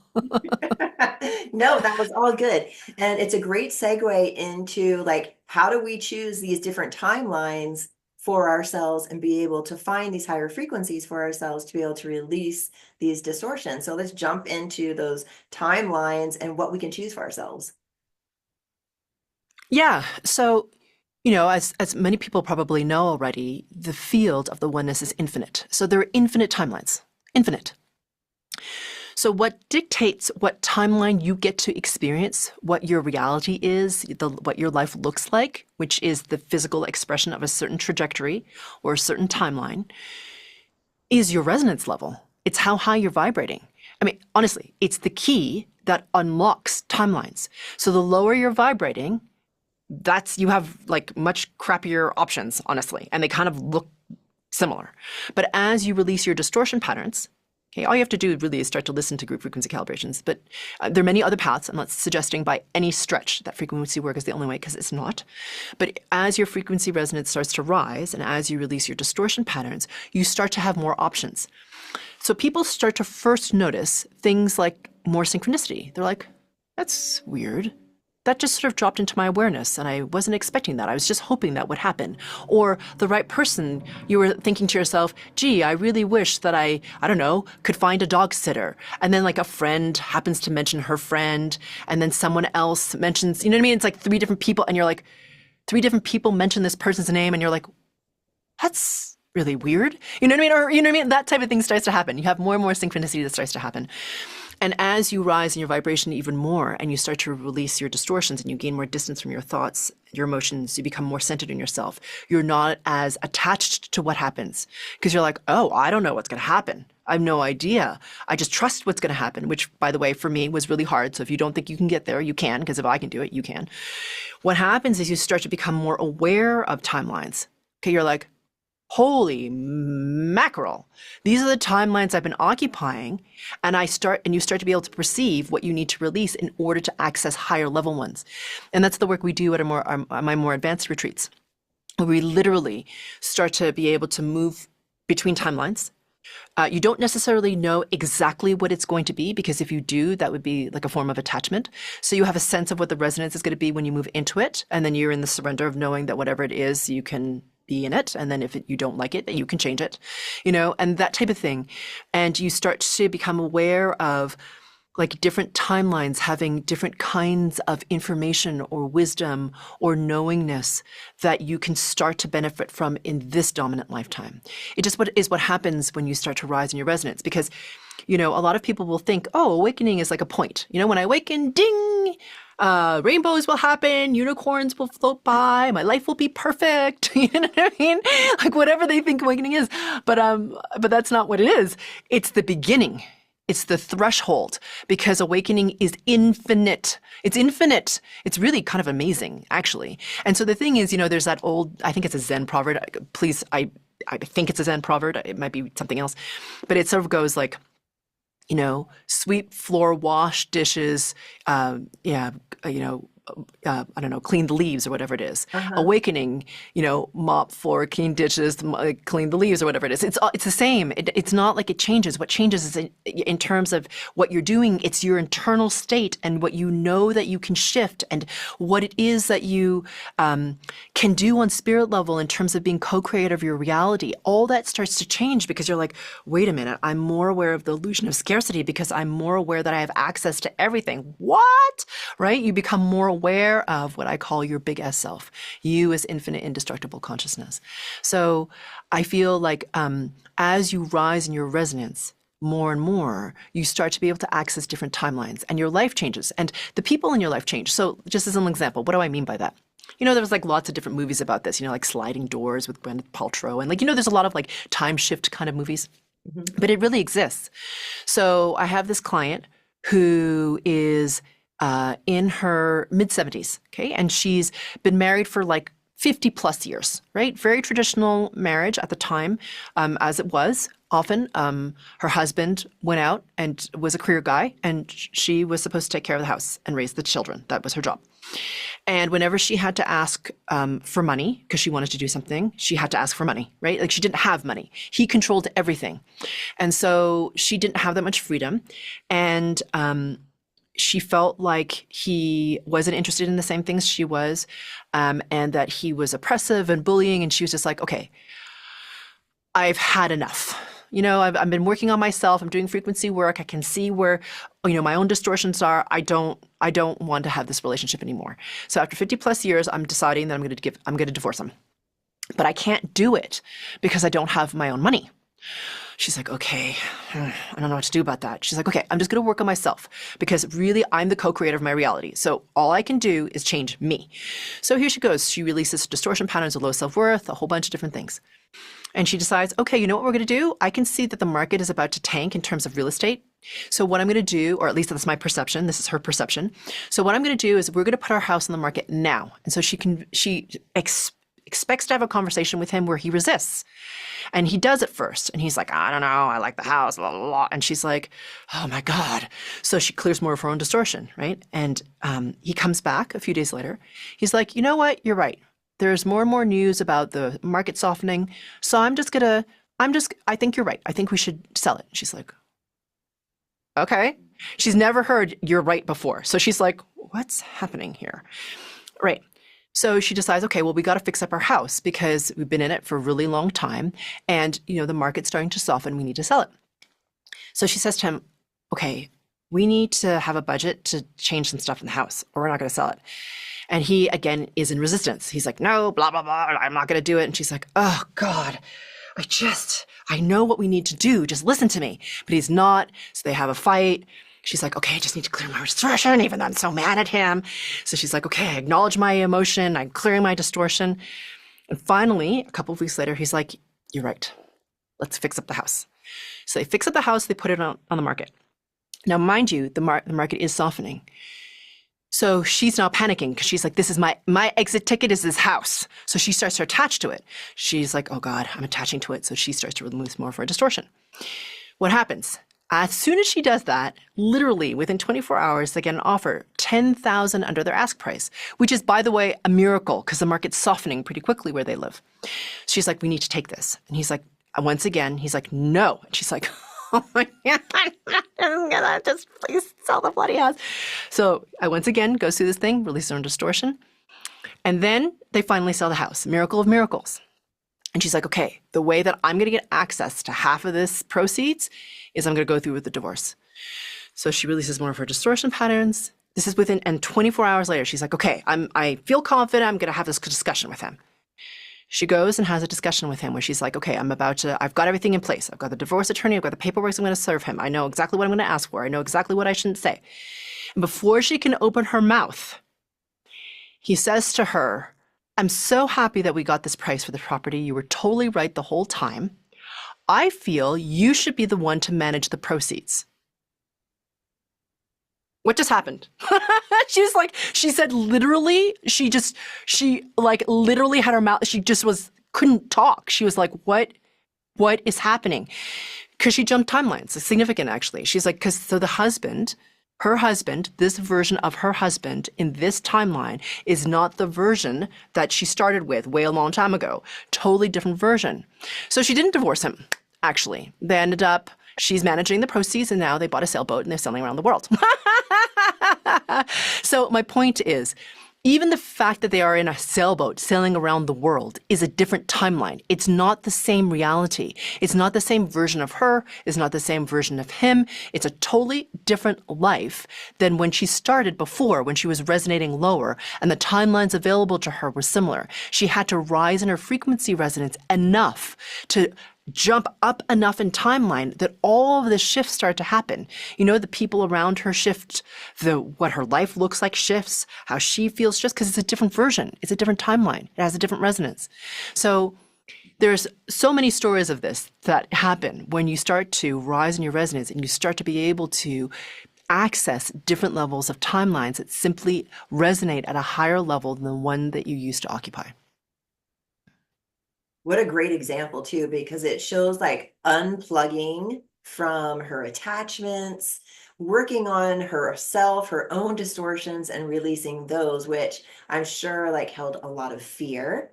No, that was all good. And it's a great segue into like, how do we choose these different timelines for ourselves and be able to find these higher frequencies for ourselves to be able to release these distortions? So let's jump into those timelines and what we can choose for ourselves. Yeah. So, as many people probably know already, the field of the oneness is infinite. So there are infinite timelines, infinite. So what dictates what timeline you get to experience, what your reality is, what your life looks like, which is the physical expression of a certain trajectory or a certain timeline, is your resonance level. It's how high you're vibrating. I mean, honestly, it's the key that unlocks timelines. So the lower you're vibrating, you have like much crappier options, honestly, and they kind of look similar. But as you release your distortion patterns, okay, all you have to do really is start to listen to group frequency calibrations. But there are many other paths. I'm not suggesting by any stretch that frequency work is the only way, because it's not. But as your frequency resonance starts to rise and as you release your distortion patterns, you start to have more options. So people start to first notice things like more synchronicity. They're like, that's weird. That just sort of dropped into my awareness and I wasn't expecting that. I was just hoping that would happen. Or the right person, you were thinking to yourself, gee, I really wish that I don't know, could find a dog sitter. And then like a friend happens to mention her friend, and then someone else mentions, you know what I mean? It's like three different people and you're like, three different people mention this person's name and you're like, that's really weird. You know what I mean? Or, you know what I mean? That type of thing starts to happen. You have more and more synchronicity that starts to happen. And as you rise in your vibration even more and you start to release your distortions and you gain more distance from your thoughts, your emotions, you become more centered in yourself. You're not as attached to what happens because you're like, oh, I don't know what's going to happen. I have no idea. I just trust what's going to happen, which, by the way, for me was really hard. So if you don't think you can get there, you can, because if I can do it, you can. What happens is you start to become more aware of timelines. Okay, you're like, holy mackerel. These are the timelines I've been occupying. And you start to be able to perceive what you need to release in order to access higher level ones. And that's the work we do at my more advanced retreats. We literally start to be able to move between timelines. You don't necessarily know exactly what it's going to be, because if you do, that would be like a form of attachment. So you have a sense of what the resonance is going to be when you move into it. And then you're in the surrender of knowing that whatever it is, you can be in it. And then if you don't like it, then you can change it, and that type of thing. And you start to become aware of like different timelines having different kinds of information or wisdom or knowingness that you can start to benefit from in this dominant lifetime. It just what happens when you start to rise in your resonance, because, a lot of people will think, oh, awakening is like a point. When I awaken, ding, rainbows will happen, unicorns will float by, my life will be perfect. You know what I mean? Like whatever they think awakening is. But that's not what it is. It's the beginning. It's the threshold, because awakening is infinite. It's infinite. It's really kind of amazing, actually. And so the thing is, there's that old, I think it's a Zen proverb. Please, I think it's a Zen proverb. It might be something else. But it sort of goes like, sweep floor, wash dishes, I don't know, clean the leaves or whatever it is. Awakening, mop floor, clean dishes, clean the leaves or whatever it is. It's the same. It's not like it changes. What changes is in terms of what you're doing, it's your internal state and what you know that you can shift and what it is that you can do on spirit level in terms of being co-creator of your reality. All that starts to change because you're like, wait a minute, I'm more aware of the illusion of scarcity because I'm more aware that I have access to everything. What? Right? You become more aware of what I call your big S self, you as infinite indestructible consciousness. So I feel like as you rise in your resonance more and more, you start to be able to access different timelines and your life changes and the people in your life change. So just as an example, what do I mean by that? There was like lots of different movies about this, like Sliding Doors with Gwyneth Paltrow. And there's a lot of like time shift kind of movies, but it really exists. So I have this client who is in her mid-70s, okay? And she's been married for like 50 plus years, right? Very traditional marriage at the time, as it was. Often, her husband went out and was a career guy, and she was supposed to take care of the house and raise the children. That was her job. And whenever she had to ask for money, because she wanted to do something, she had to ask for money, right? Like she didn't have money. He controlled everything. And so she didn't have that much freedom. And she felt like he wasn't interested in the same things she was, and that he was oppressive and bullying. And she was just like, okay, I've had enough. I've been working on myself. I'm doing frequency work. I can see where, my own distortions are. I don't want to have this relationship anymore. So after 50 plus years, I'm deciding that I'm going to divorce him. But I can't do it because I don't have my own money. She's like, okay, I don't know what to do about that. She's like, okay, I'm just going to work on myself because really I'm the co-creator of my reality. So all I can do is change me. So here she goes. She releases distortion patterns of low self-worth, a whole bunch of different things. And she decides, okay, you know what we're going to do? I can see that the market is about to tank in terms of real estate. So what I'm going to do, or at least that's my perception, this is her perception. So what I'm going to do is we're going to put our house on the market now. And so she expects to have a conversation with him where he resists. And he does at first. And he's like, I don't know, I like the house, blah, blah, blah. And she's like, oh my God. So she clears more of her own distortion, right? And he comes back a few days later. He's like, you know what? You're right. There's more and more news about the market softening. So I think you're right. I think we should sell it. She's like, okay. She's never heard you're right before. So she's like, what's happening here? Right. So she decides, okay, well, we got to fix up our house because we've been in it for a really long time. And, the market's starting to soften. We need to sell it. So she says to him, okay, we need to have a budget to change some stuff in the house or we're not going to sell it. And he, again, is in resistance. He's like, no, blah, blah, blah. I'm not going to do it. And she's like, oh, God, I know what we need to do. Just listen to me. But he's not. So they have a fight. She's like, okay, I just need to clear my distortion, even though I'm so mad at him. So she's like, okay, I acknowledge my emotion. I'm clearing my distortion. And finally, a couple of weeks later, he's like, you're right. Let's fix up the house. So they fix up the house. They put it on the market. Now, mind you, the market is softening. So she's now panicking because she's like, this is my exit ticket is this house. So she starts to attach to it. She's like, oh God, I'm attaching to it. So she starts to remove more of her distortion. What happens? As soon as she does that, literally within 24 hours, they get an offer, $10,000 under their ask price, which is, by the way, a miracle because the market's softening pretty quickly where they live. She's like, we need to take this. And he's like, once again, he's like, no. And she's like, oh my God, I'm gonna just please sell the bloody house. So I once again goes through this thing, release her own distortion. And then they finally sell the house. Miracle of miracles. And she's like, okay, the way that I'm going to get access to half of this proceeds is I'm going to go through with the divorce. So she releases more of her distortion patterns. This is and 24 hours later, she's like, okay, I feel confident. I'm going to have this discussion with him. She goes and has a discussion with him where she's like, okay, I've got everything in place. I've got the divorce attorney. I've got the paperwork I'm going to serve him. I know exactly what I'm going to ask for. I know exactly what I shouldn't say. And before she can open her mouth, he says to her, I'm so happy that we got this price for the property. You were totally right the whole time. I feel you should be the one to manage the proceeds. What just happened? She said literally, she literally had her mouth, she just couldn't talk. She was like, what is happening? Because she jumped timelines. It's significant, actually. She's like, her husband, this version of her husband in this timeline is not the version that she started with way a long time ago. Totally different version. So she didn't divorce him, actually. They ended up, she's managing the proceeds and now they bought a sailboat and they're sailing around the world. So my point is, even the fact that they are in a sailboat sailing around the world is a different timeline. It's not the same reality. It's not the same version of her. It's not the same version of him. It's a totally different life than when she started before, when she was resonating lower and the timelines available to her were similar. She had to rise in her frequency resonance enough to jump up enough in timeline that all of the shifts start to happen. The people around her shift, what her life looks like shifts, how she feels shifts, because it's a different version. It's a different timeline. It has a different resonance. So there's so many stories of this that happen when you start to rise in your resonance and you start to be able to access different levels of timelines that simply resonate at a higher level than the one that you used to occupy. What a great example too, because it shows unplugging from her attachments, working on herself, her own distortions, and releasing those, which I'm sure held a lot of fear,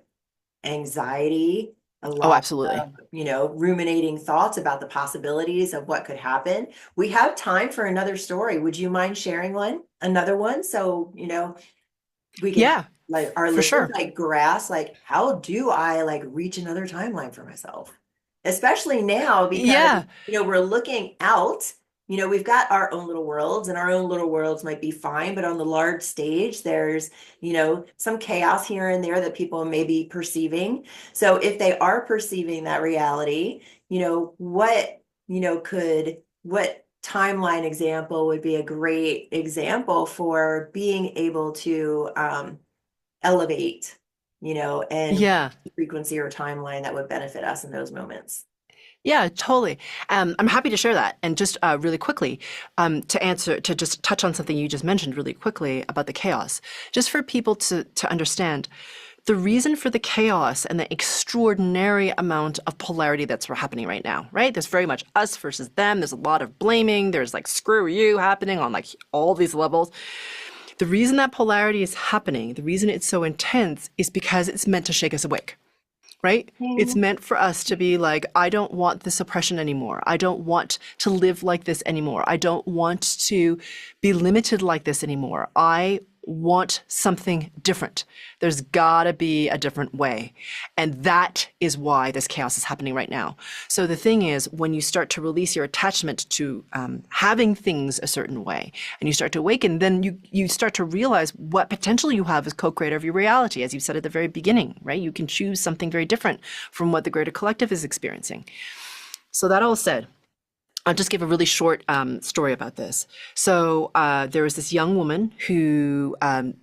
anxiety, a lot absolutely. of, ruminating thoughts about the possibilities of what could happen. We have time for another story. Would you mind sharing another one? So, we can our listeners sure. grasp how do I reach another timeline for myself, especially now because we're looking out. We've got our own little worlds and our own little worlds might be fine, but on the large stage there's some chaos here and there that people may be perceiving. So if they are perceiving that reality, what timeline example would be a great example for being able to elevate, and frequency or timeline that would benefit us in those moments. Yeah, totally. I'm happy to share that. And just really quickly, to just touch on something you just mentioned really quickly about the chaos, just for people to understand, the reason for the chaos and the extraordinary amount of polarity that's happening right now, right? There's very much us versus them. There's a lot of blaming. There's like screw you happening on like all these levels. The reason that polarity is happening, the reason it's so intense is because it's meant to shake us awake, right? It's meant for us to be like, I don't want this oppression anymore. I don't want to live like this anymore. I don't want to be limited like this anymore. I want something different. There's gotta be a different way. And that is why this chaos is happening right now. So the thing is, when you start to release your attachment to having things a certain way, and you start to awaken, then you start to realize what potential you have as co-creator of your reality, as you said at the very beginning, right? You can choose something very different from what the greater collective is experiencing. So that all said, I'll just give a really short story about this. So there was this young woman who I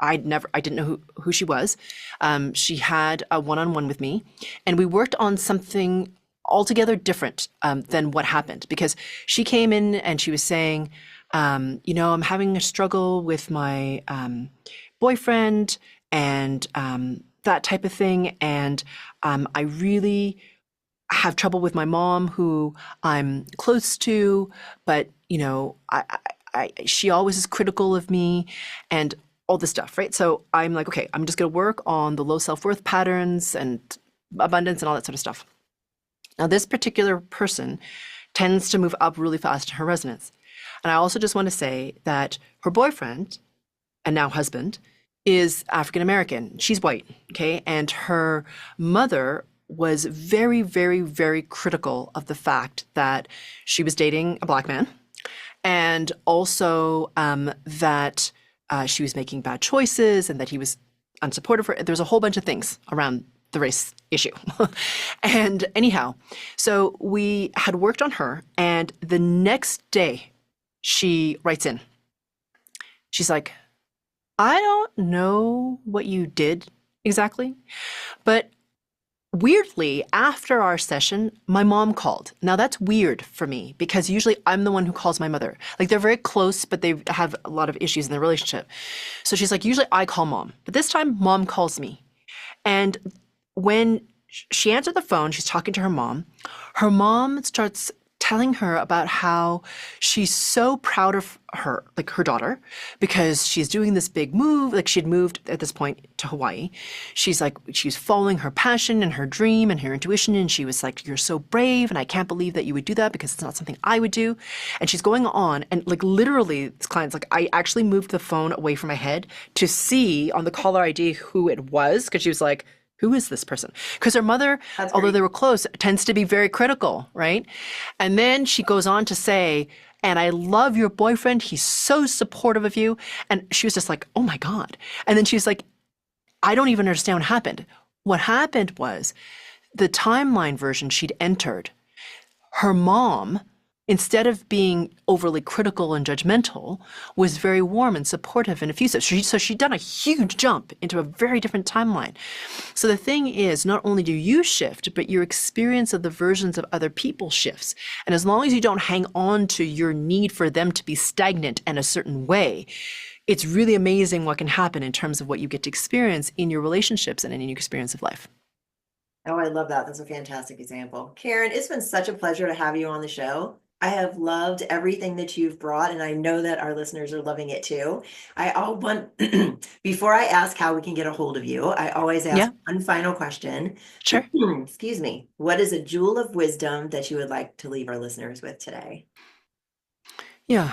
didn't know who she was. She had a one-on-one with me, and we worked on something altogether different than what happened, because she came in and she was saying, I'm having a struggle with my boyfriend and that type of thing, and I really have trouble with my mom, who I'm close to, but she always is critical of me and all this stuff, right? So I'm like, okay, I'm just going to work on the low self-worth patterns and abundance and all that sort of stuff. Now, this particular person tends to move up really fast in her resonance. And I also just want to say that her boyfriend, and now husband, is African American. She's white, okay? And her mother was very, very, very critical of the fact that she was dating a Black man, and also that she was making bad choices and that he was unsupportive of her. There's a whole bunch of things around the race issue. And anyhow, so we had worked on her, and the next day she writes in. She's like, I don't know what you did exactly, but weirdly, after our session, my mom called. Now that's weird for me, because usually I'm the one who calls my mother. Like, they're very close, but they have a lot of issues in their relationship. So she's like, usually I call mom, but this time mom calls me. And when she answered the phone, she's talking to her mom starts telling her about how she's so proud of her, like her daughter, because she's doing this big move. Like, she'd moved at this point to Hawaii. She's like, she's following her passion and her dream and her intuition. And she was like, you're so brave. And I can't believe that you would do that, because it's not something I would do. And she's going on. And like, literally, this client's like, I actually moved the phone away from my head to see on the caller ID who it was. Cause she was like, who is this person? Because her mother, although they were close, tends to be very critical, right? And then she goes on to say, and I love your boyfriend. He's so supportive of you. And she was just like, oh my God. And then she's like, I don't even understand what happened. What happened was, the timeline version she'd entered, her mom, instead of being overly critical and judgmental, was very warm and supportive and effusive. So she'd done a huge jump into a very different timeline. So the thing is, not only do you shift, but your experience of the versions of other people shifts. And as long as you don't hang on to your need for them to be stagnant in a certain way, it's really amazing what can happen in terms of what you get to experience in your relationships and in your experience of life. Oh, I love that. That's a fantastic example. Karen, it's been such a pleasure to have you on the show. I have loved everything that you've brought, and I know that our listeners are loving it too. Before I ask how we can get a hold of you, I always ask one final question. Sure. Excuse me. What is a jewel of wisdom that you would like to leave our listeners with today? Yeah.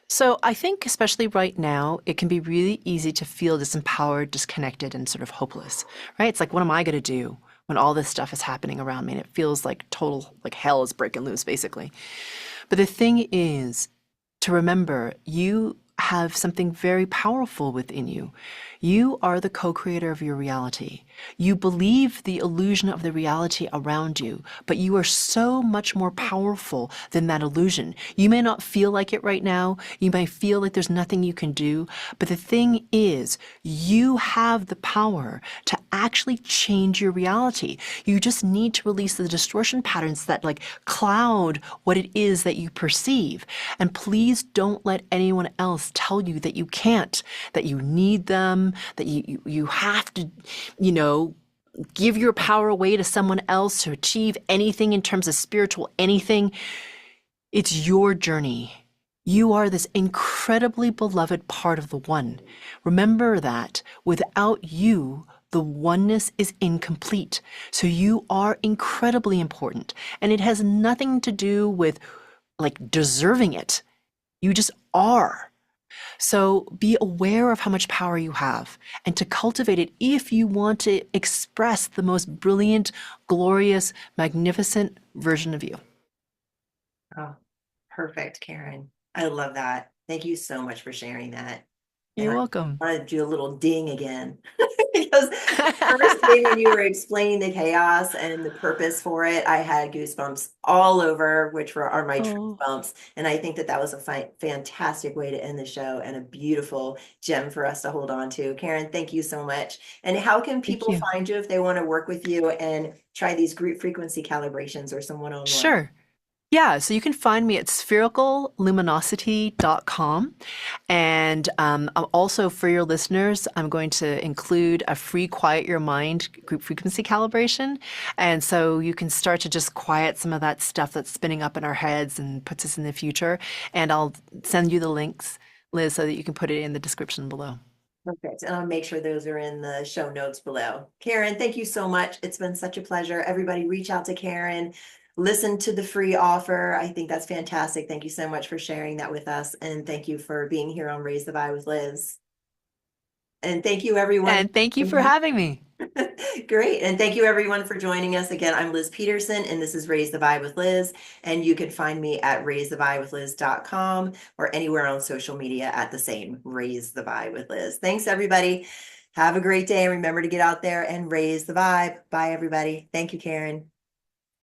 So I think, especially right now, it can be really easy to feel disempowered, disconnected, and sort of hopeless, right? It's like, what am I going to do when all this stuff is happening around me? And it feels like total, like hell is breaking loose, basically. But the thing is to remember, you have something very powerful within you. You are the co-creator of your reality. You believe the illusion of the reality around you, but you are so much more powerful than that illusion. You may not feel like it right now. You may feel like there's nothing you can do. But the thing is, you have the power to actually change your reality. You just need to release the distortion patterns that like cloud what it is that you perceive. And please don't let anyone else tell you that you can't, that you need them, that you have to, you know, give your power away to someone else to achieve anything in terms of spiritual anything. It's your journey. You are this incredibly beloved part of the one. Remember that without you, the oneness is incomplete. So you are incredibly important. And it has nothing to do with like deserving it. You just are. So be aware of how much power you have and to cultivate it if you want to express the most brilliant, glorious, magnificent version of you. Oh, perfect, Karen. I love that. Thank you so much for sharing that. And You're I welcome. want to do a little ding again because the first thing when you were explaining the chaos and the purpose for it, I had goosebumps all over, which are my true Oh, bumps. And I think that that was a fantastic way to end the show and a beautiful gem for us to hold on to. Karen, thank you so much. And how can thank people you. find you if they want to work with you and try these group frequency calibrations or some one-on-one? Sure. Yeah, so you can find me at sphericalluminosity.com. And also for your listeners, I'm going to include a free Quiet Your Mind group frequency calibration. And so you can start to just quiet some of that stuff that's spinning up in our heads and puts us in the future. And I'll send you the links, Liz, so that you can put it in the description below. Perfect. And I'll make sure those are in the show notes below. Karen, thank you so much. It's been such a pleasure. Everybody reach out to Karen, listen to the free offer. I think that's fantastic. Thank you so much for sharing that with us. And thank you for being here on Raise the Vibe with Liz. And thank you everyone. And thank you for having me. Great. And thank you everyone for joining us. Again, I'm Liz Peterson and this is Raise the Vibe with Liz. And you can find me at raisethevibewithliz.com or anywhere on social media at the same Raise the Vibe with Liz. Thanks everybody. Have a great day and remember to get out there and raise the vibe. Bye everybody. Thank you, Karen.